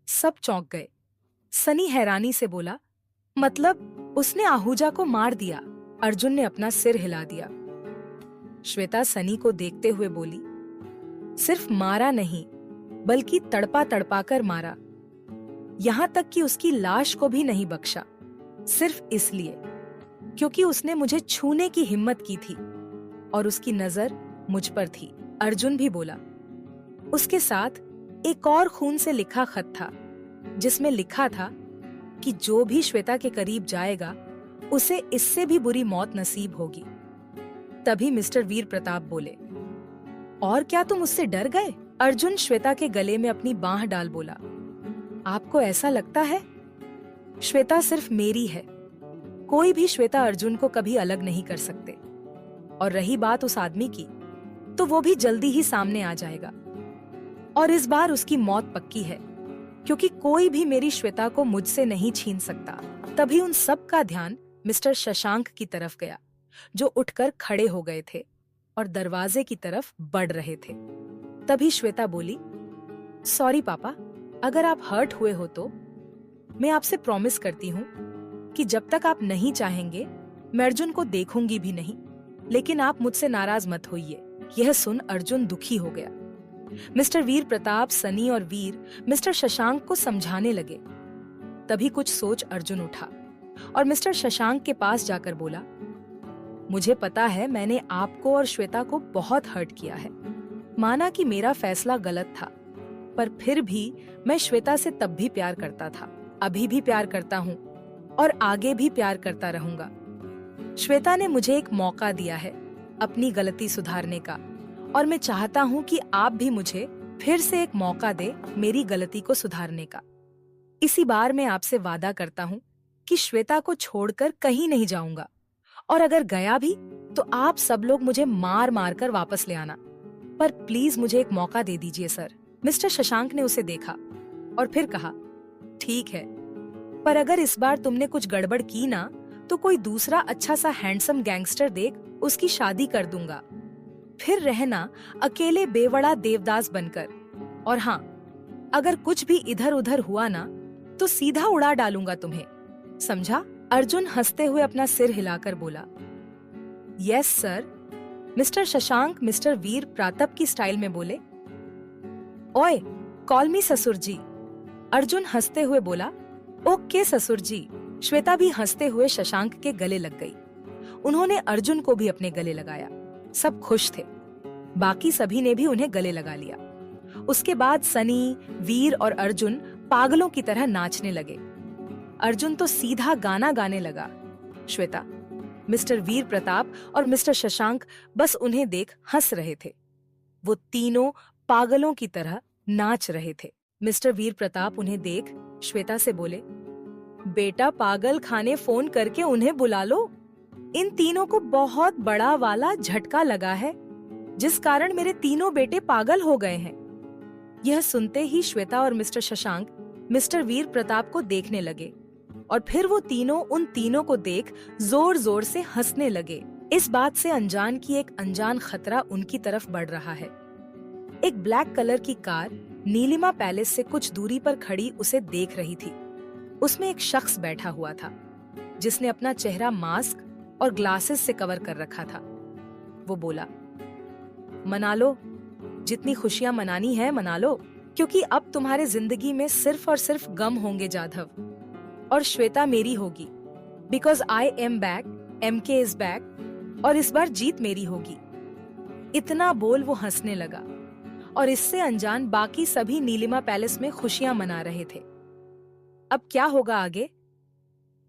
सब चौंक गए। सनी हैरानी से बोला, मतलब उसने आहूजा को मार दिया? अर्जुन ने अपना सिर हिला दिया। श्वेता सनी को देखते हुए बोली, सिर्फ मारा नहीं, बल्कि तड़पा तड़पा कर मारा, यहां तक कि उसकी लाश को भी नहीं बख्शा, सिर्फ इसलिए क्योंकि उसने मुझे छूने की हिम्मत की थी, और उसकी नजर मुझ पर थी। अर्जुन भी बोला, उसके साथ एक और खून से लिखा खत था, जिसमें लिखा था कि जो भी श्वेता के करीब जाएगा, उसे इससे भी बुरी मौत नसीब होगी। तभी मिस्टर वीर प्रताप बोले, और क्या तुम उससे डर गए? अर्जुन श्वेता के गले में अपनी बांह डाल बोला, आपको ऐसा लगता है? श्वेता सिर्फ मेरी है, कोई भी श्वेता अर्जुन को कभी अलग नहीं कर सकते। और रही बात उस आदमी की, तो वो भी जल्दी ही सामने आ जाएगा, और इस बार उसकी मौत पक्की है, क्योंकि कोई भी मेरी श्वेता को मुझसे नहीं छीन सकता। तभी उन सब का ध्यान मिस्टर शशांक की तरफ गया, जो उठकर खड़े हो गए थे और दरवाजे की तरफ बढ़ रहे थे। तभी श्वेता बोली, सॉरी पापा, अगर आप हर्ट हुए हो तो मैं आपसे प्रॉमिस करती हूँ कि जब तक आप नहीं चाहेंगे, मैं अर्जुन को देखूंगी भी नहीं, लेकिन आप मुझसे नाराज मत होइए। यह सुन अर्जुन दुखी हो गया। मिस्टर वीर प्रताप, सनी और वीर मिस्टर शशांक को समझाने लगे। तभी कुछ सोच अर्जुन उठा और मिस्टर शशांक के पास जाकर बोला, मुझे पता है मैंने आपको और श्वेता को बहुत हर्ट किया है। माना कि मेरा फैसला गलत था, पर फिर भी मैं श्वेता से तब भी प्यार करता था, अभी भी प्यार करता हूँ और आगे भी प्यार करता रहूंगा। श्वेता ने मुझे एक मौका दिया है अपनी गलती सुधारने का, और मैं चाहता हूँ कि आप भी मुझे फिर से एक मौका दे मेरी गलती को सुधारने का। इसी बार मैं आपसे वादा करता हूँ कि श्वेता को छोड़कर कहीं नहीं जाऊंगा, और अगर गया भी तो आप सब लोग मुझे मार मार कर वापस ले आना। पर प्लीज मुझे एक मौका दे दीजिए सर। मिस्टर शशांक ने उसे देखा और फिर कहा, ठीक है, पर अगर इस बार तुमने कुछ गड़बड़ की ना तो कोई दूसरा अच्छा सा हैंडसम गैंगस्टर देख उसकी शादी कर दूंगा। फिर रहना अकेले बेवड़ा देवदास बनकर। और हाँ, अगर कुछ भी इधर उधर हुआ ना तो सीधा उड़ा डालूंगा तुम्हें, समझा? अर्जुन हंसते हुए अपना सिर हिलाकर बोला, yes sir. Mister Shashank mister Veer Pratap की स्टाइल में बोले, ओए कॉल मी ससुर जी। अर्जुन हंसते हुए बोला, ओके ससुर जी। श्वेता भी हंसते हुए शशांक के गले लग गई। उन्होंने अर्जुन को भी अपने गले लगाया। सब खुश थे। बाकी सभी ने भी उन्हें गले लगा लिया। उसके बाद सनी, वीर और अर्जुन पागलों की तरह नाचने लगे। अर्जुन तो सीधा गाना गाने लगा। श्वेता, मिस्टर वीर प्रताप और मिस्टर शशांक बस उन्हें देख हंस रहे थे। वो तीनों पागलों की तरह नाच रहे थे। मिस्टर वीर प्रताप उन्हें देख श्वेता से बोले, बेटा पागल खाने फोन करके उन्हें बुला लो। इन तीनों को बहुत बड़ा वाला झटका लगा है, जिस कारण मेरे तीनों बेटे पागल हो गए हैं। यह सुनते ही श्वेता और मिस्टर शशांक मिस्टर वीर प्रताप को देखने लगे और फिर वो तीनों उन तीनों को देख जोर जोर से हंसने लगे। इस बात से अनजान की एक अनजान खतरा उनकी तरफ बढ़ रहा है। एक ब्लैक कलर की कार नीलिमा पैलेस से कुछ दूरी पर खड़ी उसे देख रही थी। उसमें एक शख्स बैठा हुआ था जिसने अपना चेहरा मास्क और ग्लासेस से कवर कर रखा था। वो बोला, मना लो, जितनी खुशियां मनानी है मना लो, क्योंकि अब तुम्हारे जिंदगी में सिर्फ और सिर्फ गम होंगे जाधव, और श्वेता मेरी होगी। Because I am back, MK is back, और इस बार जीत मेरी होगी। इतना बोल वो हंसने लगा और इससे अनजान बाकी सभी नीलिमा पैलेस में खुशियां मना रहे थे। अब क्या होगा आगे,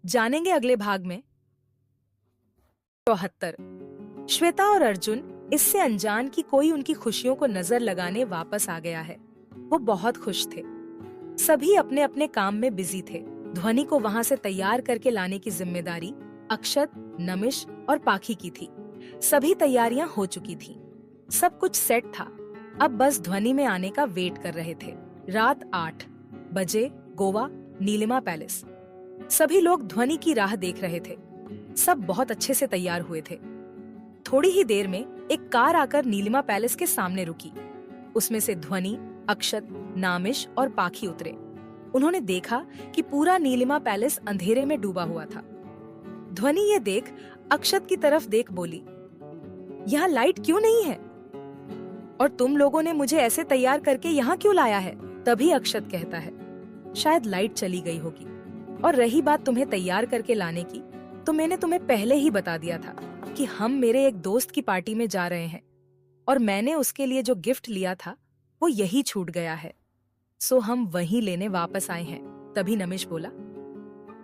जानेंगे अगले भाग में। 74। श्वेता और अर्जुन इससे अनजान कि कोई उनकी खुशियों को नजर लगाने वापस आ गया है। वो बहुत खुश थे। सभी अपने अपने काम में बिजी थे। ध्वनि को वहां से तैयार करके लाने की जिम्मेदारी अक्षत, नमिश और पाखी की थी। सभी तैयारियां हो चुकी थीं। सब कुछ सेट था। अब बस ध्वनि में आने का वेट कर रहे थे। रात 8 बजे गोवा नीलिमा पैलेस। सभी लोग ध्वनि की राह देख रहे थे। सब बहुत अच्छे से तैयार हुए थे। थोड़ी ही देर में एक कार आकर नीलिमा पैलेस के सामने रुकी। उसमें से ध्वनि, अक्षत, नामिश और पाखी उतरे। उन्होंने देखा कि पूरा नीलिमा पैलेस अंधेरे में डूबा हुआ था। ध्वनि ये देख अक्षत की तरफ देख बोली, यहाँ लाइट क्यों नहीं है? और तुम लोगों ने मुझे ऐसे तैयार करके यहाँ क्यों लाया है? तभी अक्षत कहता है, शायद लाइट चली गई होगी। और रही बात तुम्हें तैयार करके लाने की, तो मैंने तुम्हें पहले ही बता दिया था कि हम मेरे एक दोस्त की पार्टी में जा रहे हैं और मैंने उसके लिए जो गिफ्ट लिया था वो यही छूट गया है, सो हम वहीं लेने वापस आए हैं। तभी नमिश बोला,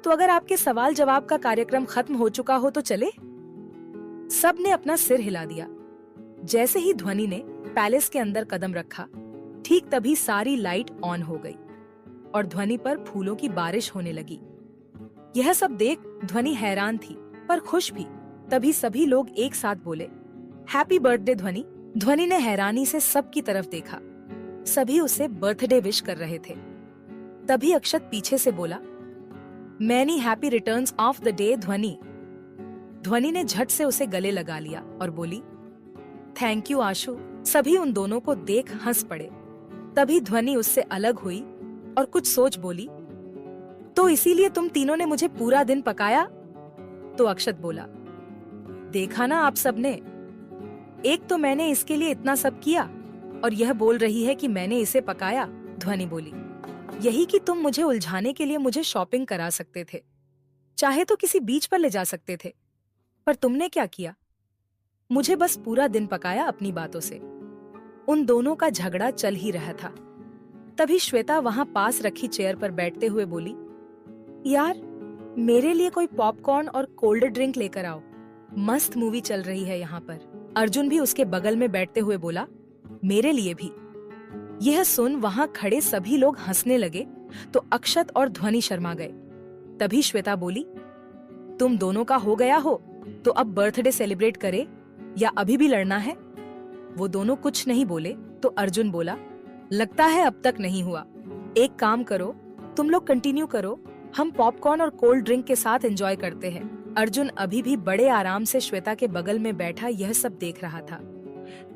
तो अगर आपके सवाल जवाब का कार्यक्रम खत्म हो चुका हो तो चले? सब ने अपना सिर हिला दिया। जैसे ही ध्वनि ने पैलेस के अंदर कदम रखा, ठीक तभी सारी लाइट ऑन हो गई और ध्वनि पर फूलों की बारिश होने लगी। यह सब देख ध्वनि हैरान थी पर खुश भी। तभी सभी लोग एक साथ बोले, हैप्पी बर्थडे ध्वनि। ध्वनि ने हैरानी से सबकी तरफ देखा। सभी उसे बर्थडे विश कर रहे थे। तभी अक्षत पीछे से बोला, many happy returns of the day ध्वनि। ध्वनि ने झट से उसे गले लगा लिया और बोली, थैंक यू आशु। सभी उन दोनों को देख हंस पड़े। तभी ध्वनि उससे अलग हुई और कुछ सोच बोली, तो इसीलिए तुम तीनों ने मुझे पूरा दिन पकाया? तो अक्षत बोला, देखा ना आप सबने, एक तो मैंने इसके लिए इतना सब किया और यह बोल रही है कि मैंने इसे पकाया। ध्वनि बोली, यही कि तुम मुझे उलझाने के लिए मुझे शॉपिंग करा सकते थे, चाहे तो किसी बीच पर ले जा सकते थे, पर तुमने क्या किया? मुझे बस पूरा दिन पकाया अपनी बातों से। उन दोनों का झगड़ा चल ही रहा था। तभी श्वेता वहां पास रखी चेयर पर बैठते हुए बोली, यार मेरे लिए कोई पॉपकॉर्न और कोल्ड ड्रिंक लेकर आओ, मस्त मूवी चल रही है यहाँ पर। अर्जुन भी उसके बगल में बैठते हुए बोला, मेरे लिए भी। यह सुन वहां खड़े सभी लोग हंसने लगे तो अक्षत और ध्वनि शर्मा गए। तभी श्वेता बोली, तुम दोनों का हो गया हो तो अब बर्थडे सेलिब्रेट करे या अभी भी लड़ना है? वो दोनों कुछ नहीं बोले तो अर्जुन बोला, लगता है अब तक नहीं हुआ। एक काम करो, तुम लोग कंटिन्यू करो, हम पॉपकॉर्न और कोल्ड ड्रिंक के साथ एंजॉय करते हैं। अर्जुन अभी भी बड़े आराम से श्वेता के बगल में बैठा यह सब देख रहा था।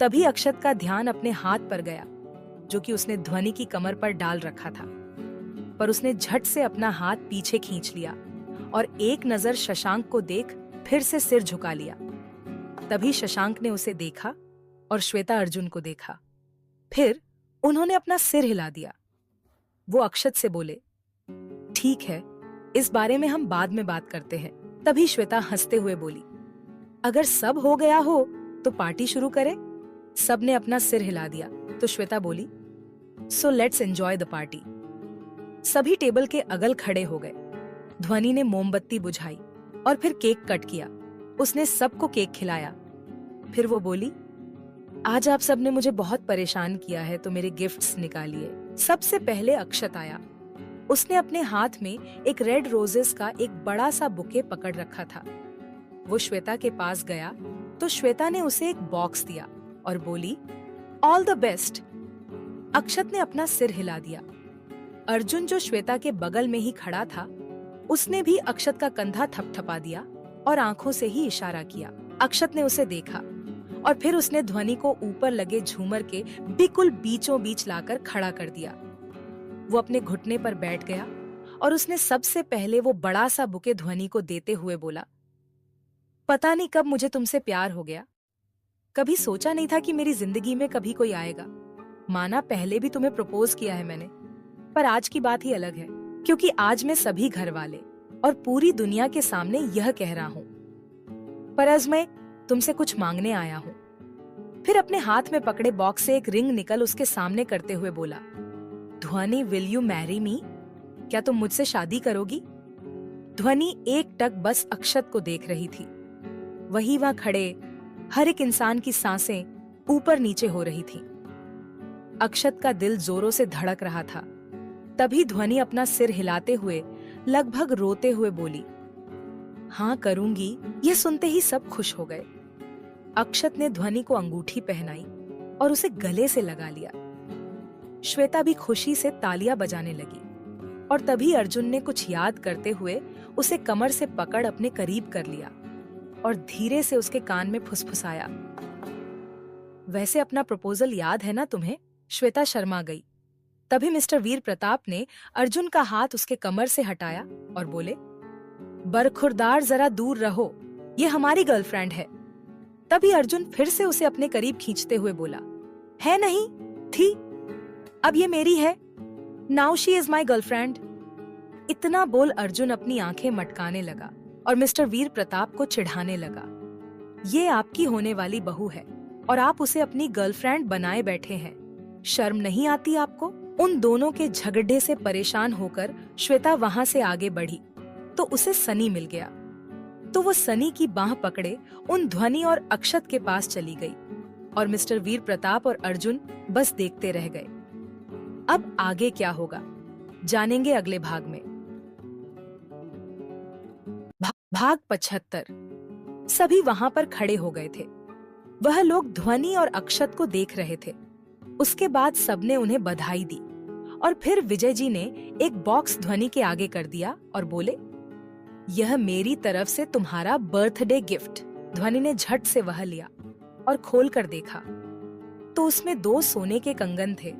तभी अक्षत का ध्यान अपने हाथ पर गया जो कि उसने ध्वनि की कमर पर डाल रखा था, पर उसने झट से अपना हाथ पीछे खींच लिया और एक नजर शशांक को देख फिर से सिर झुका लिया। तभी शशांक ने उसे देखा और श्वेता अर्जुन को देखा। फिर उन्होंने अपना सिर हिला दिया। वो अक्षत से बोले, ठीक है, इस बारे में हम बाद में बात करते हैं। तभी श्वेता हंसते हुए बोली, अगर सब हो गया हो तो पार्टी शुरू करें। सबने अपना सिर हिला दिया तो श्वेता बोली, so let's enjoy the party. सभी टेबल के अगल खड़े हो गए। ध्वनि ने मोमबत्ती बुझाई और फिर केक कट किया। उसने सबको केक खिलाया। फिर वो बोली, आज आप सबने मुझे बहुत परेशान किया है तो मेरे गिफ्ट्स निकालिए। सबसे पहले अक्षत आया। उसने अपने हाथ में एक रेड रोजेस का एक बड़ा सा बुके पकड़ रखा था। वो श्वेता के पास गया तो श्वेता ने उसे एक बॉक्स दिया और बोली, ऑल द बेस्ट। अक्षत ने अपना सिर हिला दिया। अर्जुन जो श्वेता के बगल में ही खड़ा था, उसने भी अक्षत का कंधा थपथपा दिया और आंखों से ही इशारा किया। अक्षत ने उसे देखा और फिर उसने ध्वनि को ऊपर लगे झूमर के बिल्कुल बीचों बीच लाकर खड़ा कर दिया। वो अपने घुटने पर बैठ गया और उसने सबसे पहले वो बड़ा सा बुके ध्वनि को देते हुए बोला, पता नहीं कब मुझे तुमसे प्यार हो गया। कभी सोचा नहीं था कि मेरी जिंदगी में कभी कोई आएगा। माना पहले भी तुम्हें प्रपोज किया है मैंने, पर आज की बात ही अलग है, क्योंकि आज मैं सभी घर वाले और पूरी दुनिया के सामने यह कह रहा हूँ, पर आज मैं तुमसे कुछ मांगने आया हूँ। फिर अपने हाथ में पकड़े बॉक्स से एक रिंग निकल उसके सामने करते हुए बोला, ध्वनि, विल यू मैरी मी? क्या तुम मुझसे शादी करोगी? ध्वनि एक टक बस अक्षत को देख रही थी। वहीं वहां खड़े हर एक इंसान की सांसें ऊपर नीचे हो रही थी। अक्षत का दिल जोरों से धड़क रहा था। तभी ध्वनि अपना सिर हिलाते हुए लगभग रोते हुए बोली, हाँ करूंगी। यह सुनते ही सब खुश हो गए। अक्षत ने ध्वनि को अंगूठी पहनाई और उसे गले से लगा लिया। श्वेता भी खुशी से तालियां बजाने लगी और तभी अर्जुन ने कुछ याद करते हुए उसे कमर से पकड़ अपने करीब कर लिया और धीरे से उसके कान में फुसफुसाया, वैसे अपना प्रपोजल याद है ना तुम्हें? श्वेता शर्मा गई। तभी मिस्टर वीर प्रताप ने अर्जुन का हाथ उसके कमर से हटाया और बोले, बरखुरदार, जरा दूर रहो, ये हमारी गर्लफ्रेंड है। तभी अर्जुन फिर से उसे अपने करीब खींचते हुए बोला, है नहीं, थी, अब ये मेरी है। Now she is my girlfriend. इतना बोल अर्जुन अपनी आंखें मटकाने लगा और मिस्टर वीर प्रताप को चिढ़ाने लगा, ये आपकी होने वाली बहू है और आप उसे अपनी गर्लफ्रेंड बनाए बैठे हैं। शर्म नहीं आती आपको? उन दोनों के झगड़े से परेशान होकर श्वेता वहां से आगे बढ़ी तो उसे सनी मिल गया। तो वो सनी की बाह पकड़े उन ध्वनि और अक्षत के पास चली गई और मिस्टर वीर प्रताप और अर्जुन बस देखते रह गए। अब आगे क्या होगा जानेंगे अगले भाग में। भाग 75। सभी वहां पर खड़े हो गए थे। वह लोग ध्वनि और अक्षत को देख रहे थे। उसके बाद सबने उन्हें बधाई दी और फिर विजय जी ने एक बॉक्स ध्वनि के आगे कर दिया और बोले, यह मेरी तरफ से तुम्हारा बर्थडे गिफ्ट। ध्वनि ने झट से वह लिया और खोल कर देखा तो उसमें 2 सोने के कंगन थे।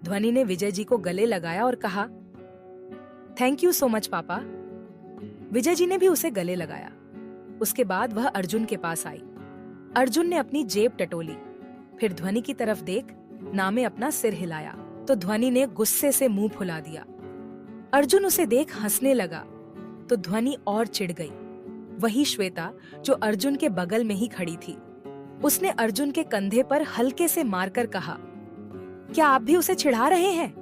ध्वनि ने विजय जी को गले लगाया और कहा, थैंक यू सो मच पापा। विजय जी ने भी उसे गले लगाया। उसके बाद वह अर्जुन के पास आई। अर्जुन ने अपनी जेब टटोली, फिर ध्वनि की तरफ देख ना में अपना सिर हिलाया तो ध्वनि ने गुस्से से मुंह फुला दिया। अर्जुन उसे देख हंसने लगा तो ध्वनि और चिढ़ गई। वही श्वेता जो अर्जुन के बगल में ही खड़ी थी, उसने अर्जुन के कंधे पर हल्के से मारकर कहा, क्या आप भी उसे चिढ़ा रहे हैं?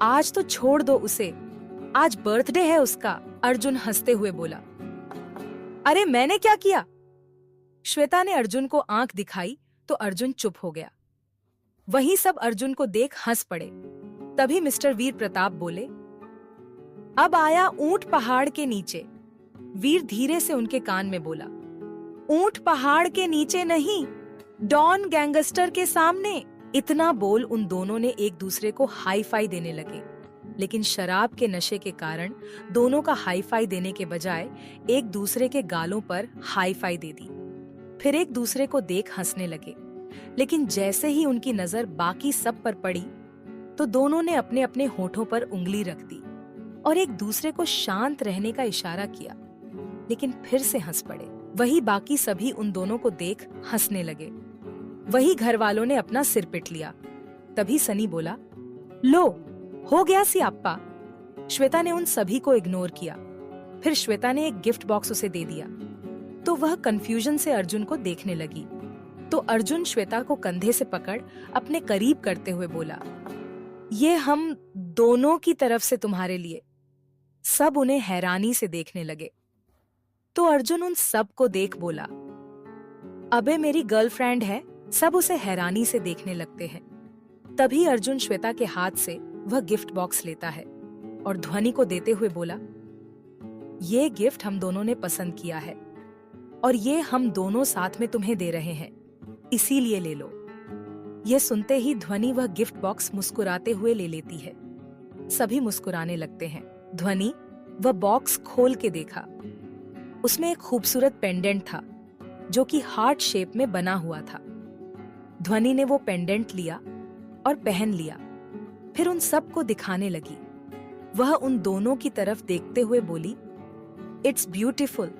आज तो छोड़ दो उसे, आज बर्थडे है उसका। अर्जुन हंसते हुए बोला, अरे मैंने क्या किया? श्वेता ने अर्जुन को आंख दिखाई तो अर्जुन चुप हो गया। वहीं सब अर्जुन को देख हंस पड़े। तभी मिस्टर वीर प्रताप बोले, अब आया ऊंट पहाड़ के नीचे। वीर धीरे से उनके कान में बोला, ऊंट पहाड़ के नीचे नहीं, डॉन गैंगस्टर के सामने। इतना बोल उन दोनों ने एक दूसरे को हाई फाई देने लगे, लेकिन शराब के नशे के कारण दोनों का हाई फाई देने के बजाय एक दूसरे के गालों पर हाई फाई दे दी। फिर एक दूसरे को देख हंसने लगे, लेकिन जैसे ही उनकी नजर बाकी सब पर पड़ी तो दोनों ने अपने अपने होठों पर उंगली रख दी और एक दूसरे को शांत रहने का इशारा किया, लेकिन फिर से हंस पड़े। वही बाकी सभी उन दोनों को देख हंसने लगे। वही घर वालों ने अपना सिर पिट लिया। तभी सनी बोला, लो हो गया सियाप्पा। श्वेता ने उन सभी को इग्नोर किया। फिर श्वेता ने एक गिफ्ट बॉक्स उसे दे दिया तो वह कंफ्यूजन से अर्जुन को देखने लगी। तो अर्जुन श्वेता को कंधे से पकड़ अपने करीब करते हुए बोला, ये हम दोनों की तरफ से तुम्हारे लिए। सब उन्हें हैरानी से देखने लगे। तो अर्जुन उन सब को देख बोला, अबे मेरी गर्लफ्रेंड है। सब उसे हैरानी से देखने लगते हैं। तभी अर्जुन श्वेता के हाथ से वह गिफ्ट बॉक्स लेता है और ध्वनि को देते हुए बोला, ये गिफ्ट हम दोनों ने पसंद किया है और ये हम दोनों साथ में तुम्हें दे रहे हैं, इसीलिए ले लो। यह सुनते ही ध्वनि वह गिफ्ट बॉक्स मुस्कुराते हुए ले लेती है। सभी मुस्कुराने लगते हैं। ध्वनि वह बॉक्स खोल के देखा। उसमें एक खूबसूरत पेंडेंट था जो कि हार्ट शेप में बना हुआ था। ध्वनि ने वो पेंडेंट लिया और पहन लिया। फिर उन सब को दिखाने लगी। वह उन दोनों की तरफ देखते हुए बोली, इट्स ब्यूटीफुल।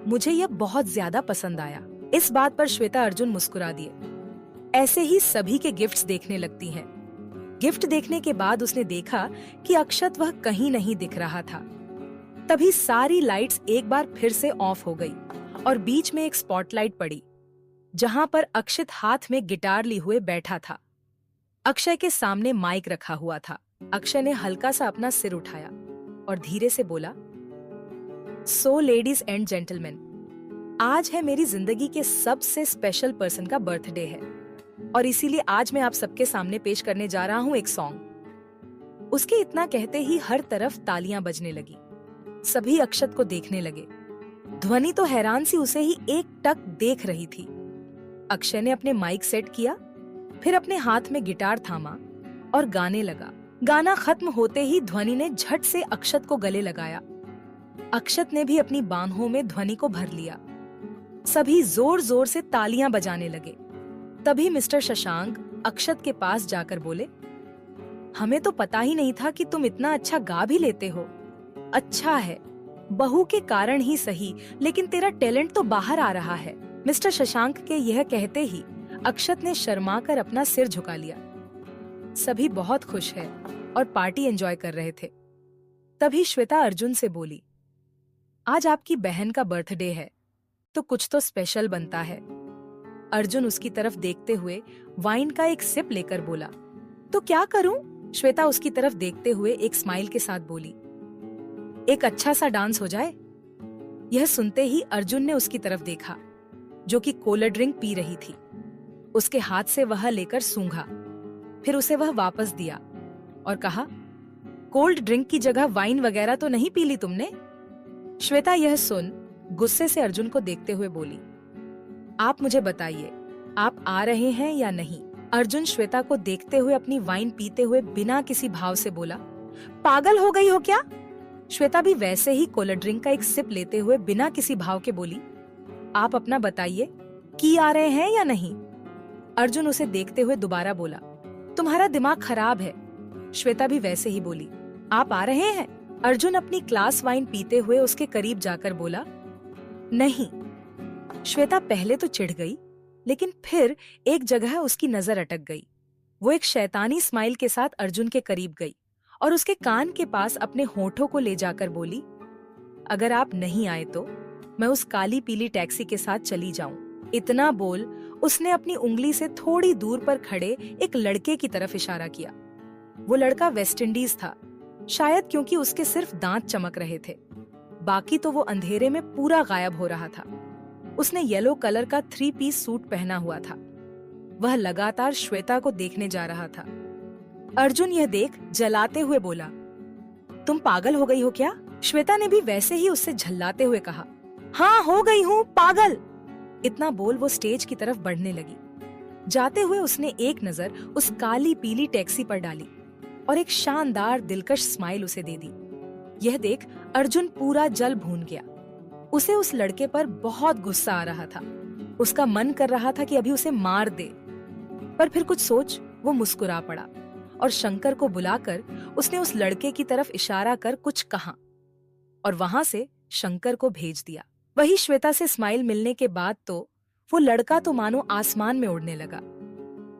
मुझे यह बहुत ज्यादा पसंद आया। इस बात पर श्वेता अर्जुन मुस्कुरा दिए। ऐसे ही सभी के गिफ्ट्स देखने लगती हैं। गिफ्ट देखने के बाद उसने देखा कि अक्षत वह कहीं नहीं दिख रहा था। तभी सारी लाइट्स एक बार फिर से ऑफ हो गई और बीच में एक स्पॉटलाइट पड़ी जहां पर अक्षित हाथ में गिटार लिए हुए बैठा था। अक्षय के सामने माइक रखा हुआ था। अक्षय ने हल्का सा अपना सिर उठाया और धीरे से बोला, सो लेडीज एंड जेंटलमैन, आज है मेरी जिंदगी के सबसे स्पेशल पर्सन का बर्थडे है और इसीलिए आज मैं आप सबके सामने पेश करने जा रहा हूँ एक सॉन्ग। उसके इतना कहते ही हर तरफ तालियां बजने लगी। सभी अक्षत को देखने लगे। ध्वनि तो हैरान सी उसे ही एक टक देख रही थी। अक्षय ने अपने माइक सेट किया, फिर अपने हाथ में गिटार थामा और गाने लगा। गाना खत्म होते ही ध्वनि ने झट से अक्षत को गले लगाया। अक्षत ने भी अपनी बाहों में ध्वनि को भर लिया। सभी जोर जोर से तालियां बजाने लगे। तभी मिस्टर शशांक अक्षत के पास जाकर बोले, हमें तो पता ही नहीं था कि तुम इतना अच्छा गा भी लेते हो। अच्छा है, बहू के कारण ही सही, लेकिन तेरा टैलेंट तो बाहर आ रहा है। मिस्टर शशांक के यह कहते ही अक्षत ने शर्मा कर अपना सिर झुका लिया। सभी बहुत खुश है और पार्टी एंजॉय कर रहे थे। तभी श्वेता अर्जुन से बोली, आज आपकी बहन का बर्थडे है तो कुछ तो स्पेशल बनता है। अर्जुन उसकी तरफ देखते हुए वाइन का एक सिप लेकर बोला, तो क्या करूं? श्वेता उसकी तरफ देखते हुए एक स्माइल के साथ बोली, एक अच्छा सा डांस हो जाए। यह सुनते ही अर्जुन ने उसकी तरफ देखा जो कि कोल्ड ड्रिंक पी रही थी। उसके हाथ से वह लेकर सूंघा, फिर उसे वह वापस दिया और कहा, कोल्ड ड्रिंक की जगह वाइन वगैरह तो नहीं पी ली तुमने? श्वेता यह सुन गुस्से से अर्जुन को देखते हुए बोली, आप मुझे बताइए, आप आ रहे हैं या नहीं? अर्जुन श्वेता को देखते हुए अपनी वाइन पीते हुए बिना किसी भाव से बोला, पागल हो गई हो क्या? श्वेता भी वैसे ही कोल्ड ड्रिंक का एक सिप लेते हुए बिना किसी भाव के बोली, आप अपना बताइए कि आ रहे हैं या नहीं? अर्जुन उसे देखते हुए दोबारा बोला, तुम्हारा दिमाग खराब है। श्वेता भी वैसे ही बोली, आप आ रहे हैं? अर्जुन अपनी क्लास वाइन पीते हुए उसके करीब जाकर बोला, नहीं। श्वेता पहले तो चिढ़ गई, लेकिन फिर एक जगह उसकी नजर अटक गई। वो एक शैतानी स्माइल के साथ अर्जुन के करीब गई और उसके कान के पास अपने होठों को ले जाकर बोली, अगर आप नहीं आए तो मैं उस काली पीली टैक्सी के साथ चली जाऊं। इतना बोल उसने अपनी उंगली से थोड़ी दूर पर खड़े एक लड़के की तरफ इशारा किया। वो लड़का वेस्ट इंडीज था, शायद क्योंकि उसके सिर्फ दांत चमक रहे थे, बाकी तो वो अंधेरे में पूरा गायब हो रहा था। उसने येलो कलर का 3 पीस सूट पहना हुआ था। वह लगातार श्वेता को देखने जा रहा था। अर्जुन यह देख जलाते हुए बोला, तुम पागल हो गई हो क्या? श्वेता ने भी वैसे ही उससे झल्लाते हुए कहा। हाँ, हो गई हूँ पागल। इतना बोल वो स्टेज की तरफ बढ़ने लगी। जाते हुए उसने एक नजर उस काली पीली टैक्सी पर डाली और एक शानदार दिलकश स्माइल उसे दे दी। यह देख अर्जुन पूरा जल भून गया। उसे उस लड़के पर बहुत गुस्सा आ रहा था। उसका मन कर रहा था कि अभी उसे मार दे, पर फिर कुछ सोच वो मुस्कुरा पड़ा और शंकर को बुलाकर उसने उस लड़के की तरफ इशारा कर कुछ कहा और वहां से शंकर को भेज दिया। वही श्वेता से स्माइल मिलने के बाद तो वो लड़का तो मानो आसमान में उड़ने लगा।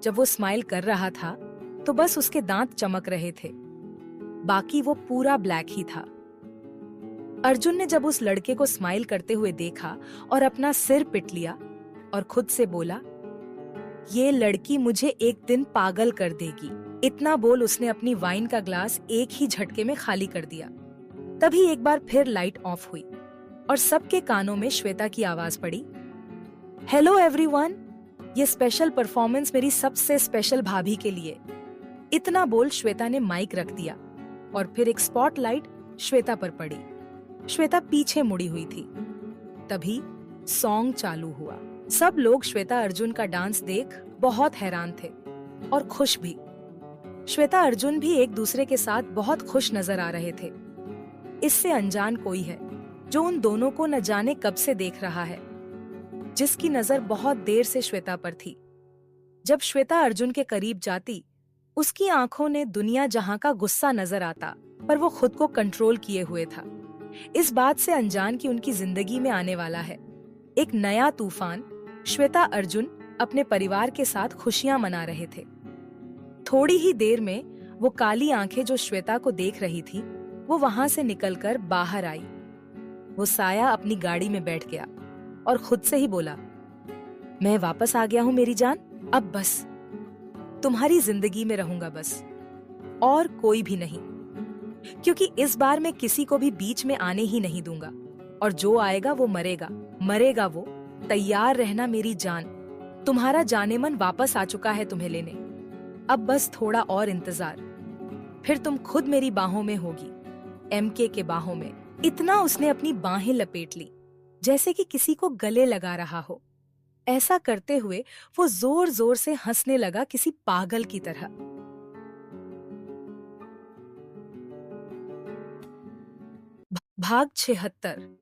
जब वो स्माइल कर रहा था तो बस उसके दांत चमक रहे थे, बाकी वो पूरा ब्लैक ही था। अर्जुन ने जब उस लड़के को स्माइल करते हुए देखा और अपना सिर पिट लिया और खुद से बोला, ये लड़की मुझे एक दिन पागल कर देगी। इतना बोल उसने अपनी वाइन का ग्लास एक ही झटके में खाली कर दिया। तभी एक बार फिर लाइट ऑफ हुई और सबके कानों में श्वेता की आवाज पड़ी, हेलो एवरीवन, ये स्पेशल परफॉर्मेंस मेरी सबसे स्पेशल भाभी के लिए। इतना बोल श्वेता ने माइक रख दिया और फिर एक स्पॉटलाइट श्वेता पर पड़ी। श्वेता पीछे मुड़ी हुई थी। तभी सॉन्ग चालू हुआ। सब लोग श्वेता अर्जुन का डांस देख बहुत हैरान थे और खुश भी। श्वेता अर्जुन भी एक दूसरे के साथ बहुत खुश नजर आ रहे थे। इससे अनजान कोई है जो उन दोनों को न जाने कब से देख रहा है, जिसकी नजर बहुत देर से श्वेता पर थी। जब श्वेता अर्जुन के करीब जाती, उसकी आंखों ने दुनिया जहां का गुस्सा नजर आता, पर वो खुद को कंट्रोल किए हुए था। इस बात से अनजान कि उनकी जिंदगी में आने वाला है एक नया तूफान। श्वेता अर्जुन अपने परिवार के साथ खुशियां मना रहे थे। थोड़ी ही देर में वो काली आंखें जो श्वेता को देख रही थी, वो वहां से निकलकर बाहर आई। वो साया अपनी गाड़ी में बैठ गया और खुद से ही बोला, मैं वापस आ गया हूं मेरी जान, अब बस तुम्हारी जिंदगी में रहूंगा बस, और कोई भी नहीं, क्योंकि इस बार मैं किसी को भी बीच में आने ही नहीं दूंगा, और जो आएगा वो मरेगा, मरेगा वो। तैयार रहना मेरी जान, तुम्हारा जाने मन वापस आ चुका है तुम्हें लेने। अब बस थोड़ा और इंतजार, फिर तुम खुद मेरी बाहों में होगी, एमके के बाहों में। इतना उसने अपनी बाहें लपेट ली जैसे कि किसी को गले लगा रहा हो। ऐसा करते हुए वो जोर जोर से हंसने लगा किसी पागल की तरह। भाग 76।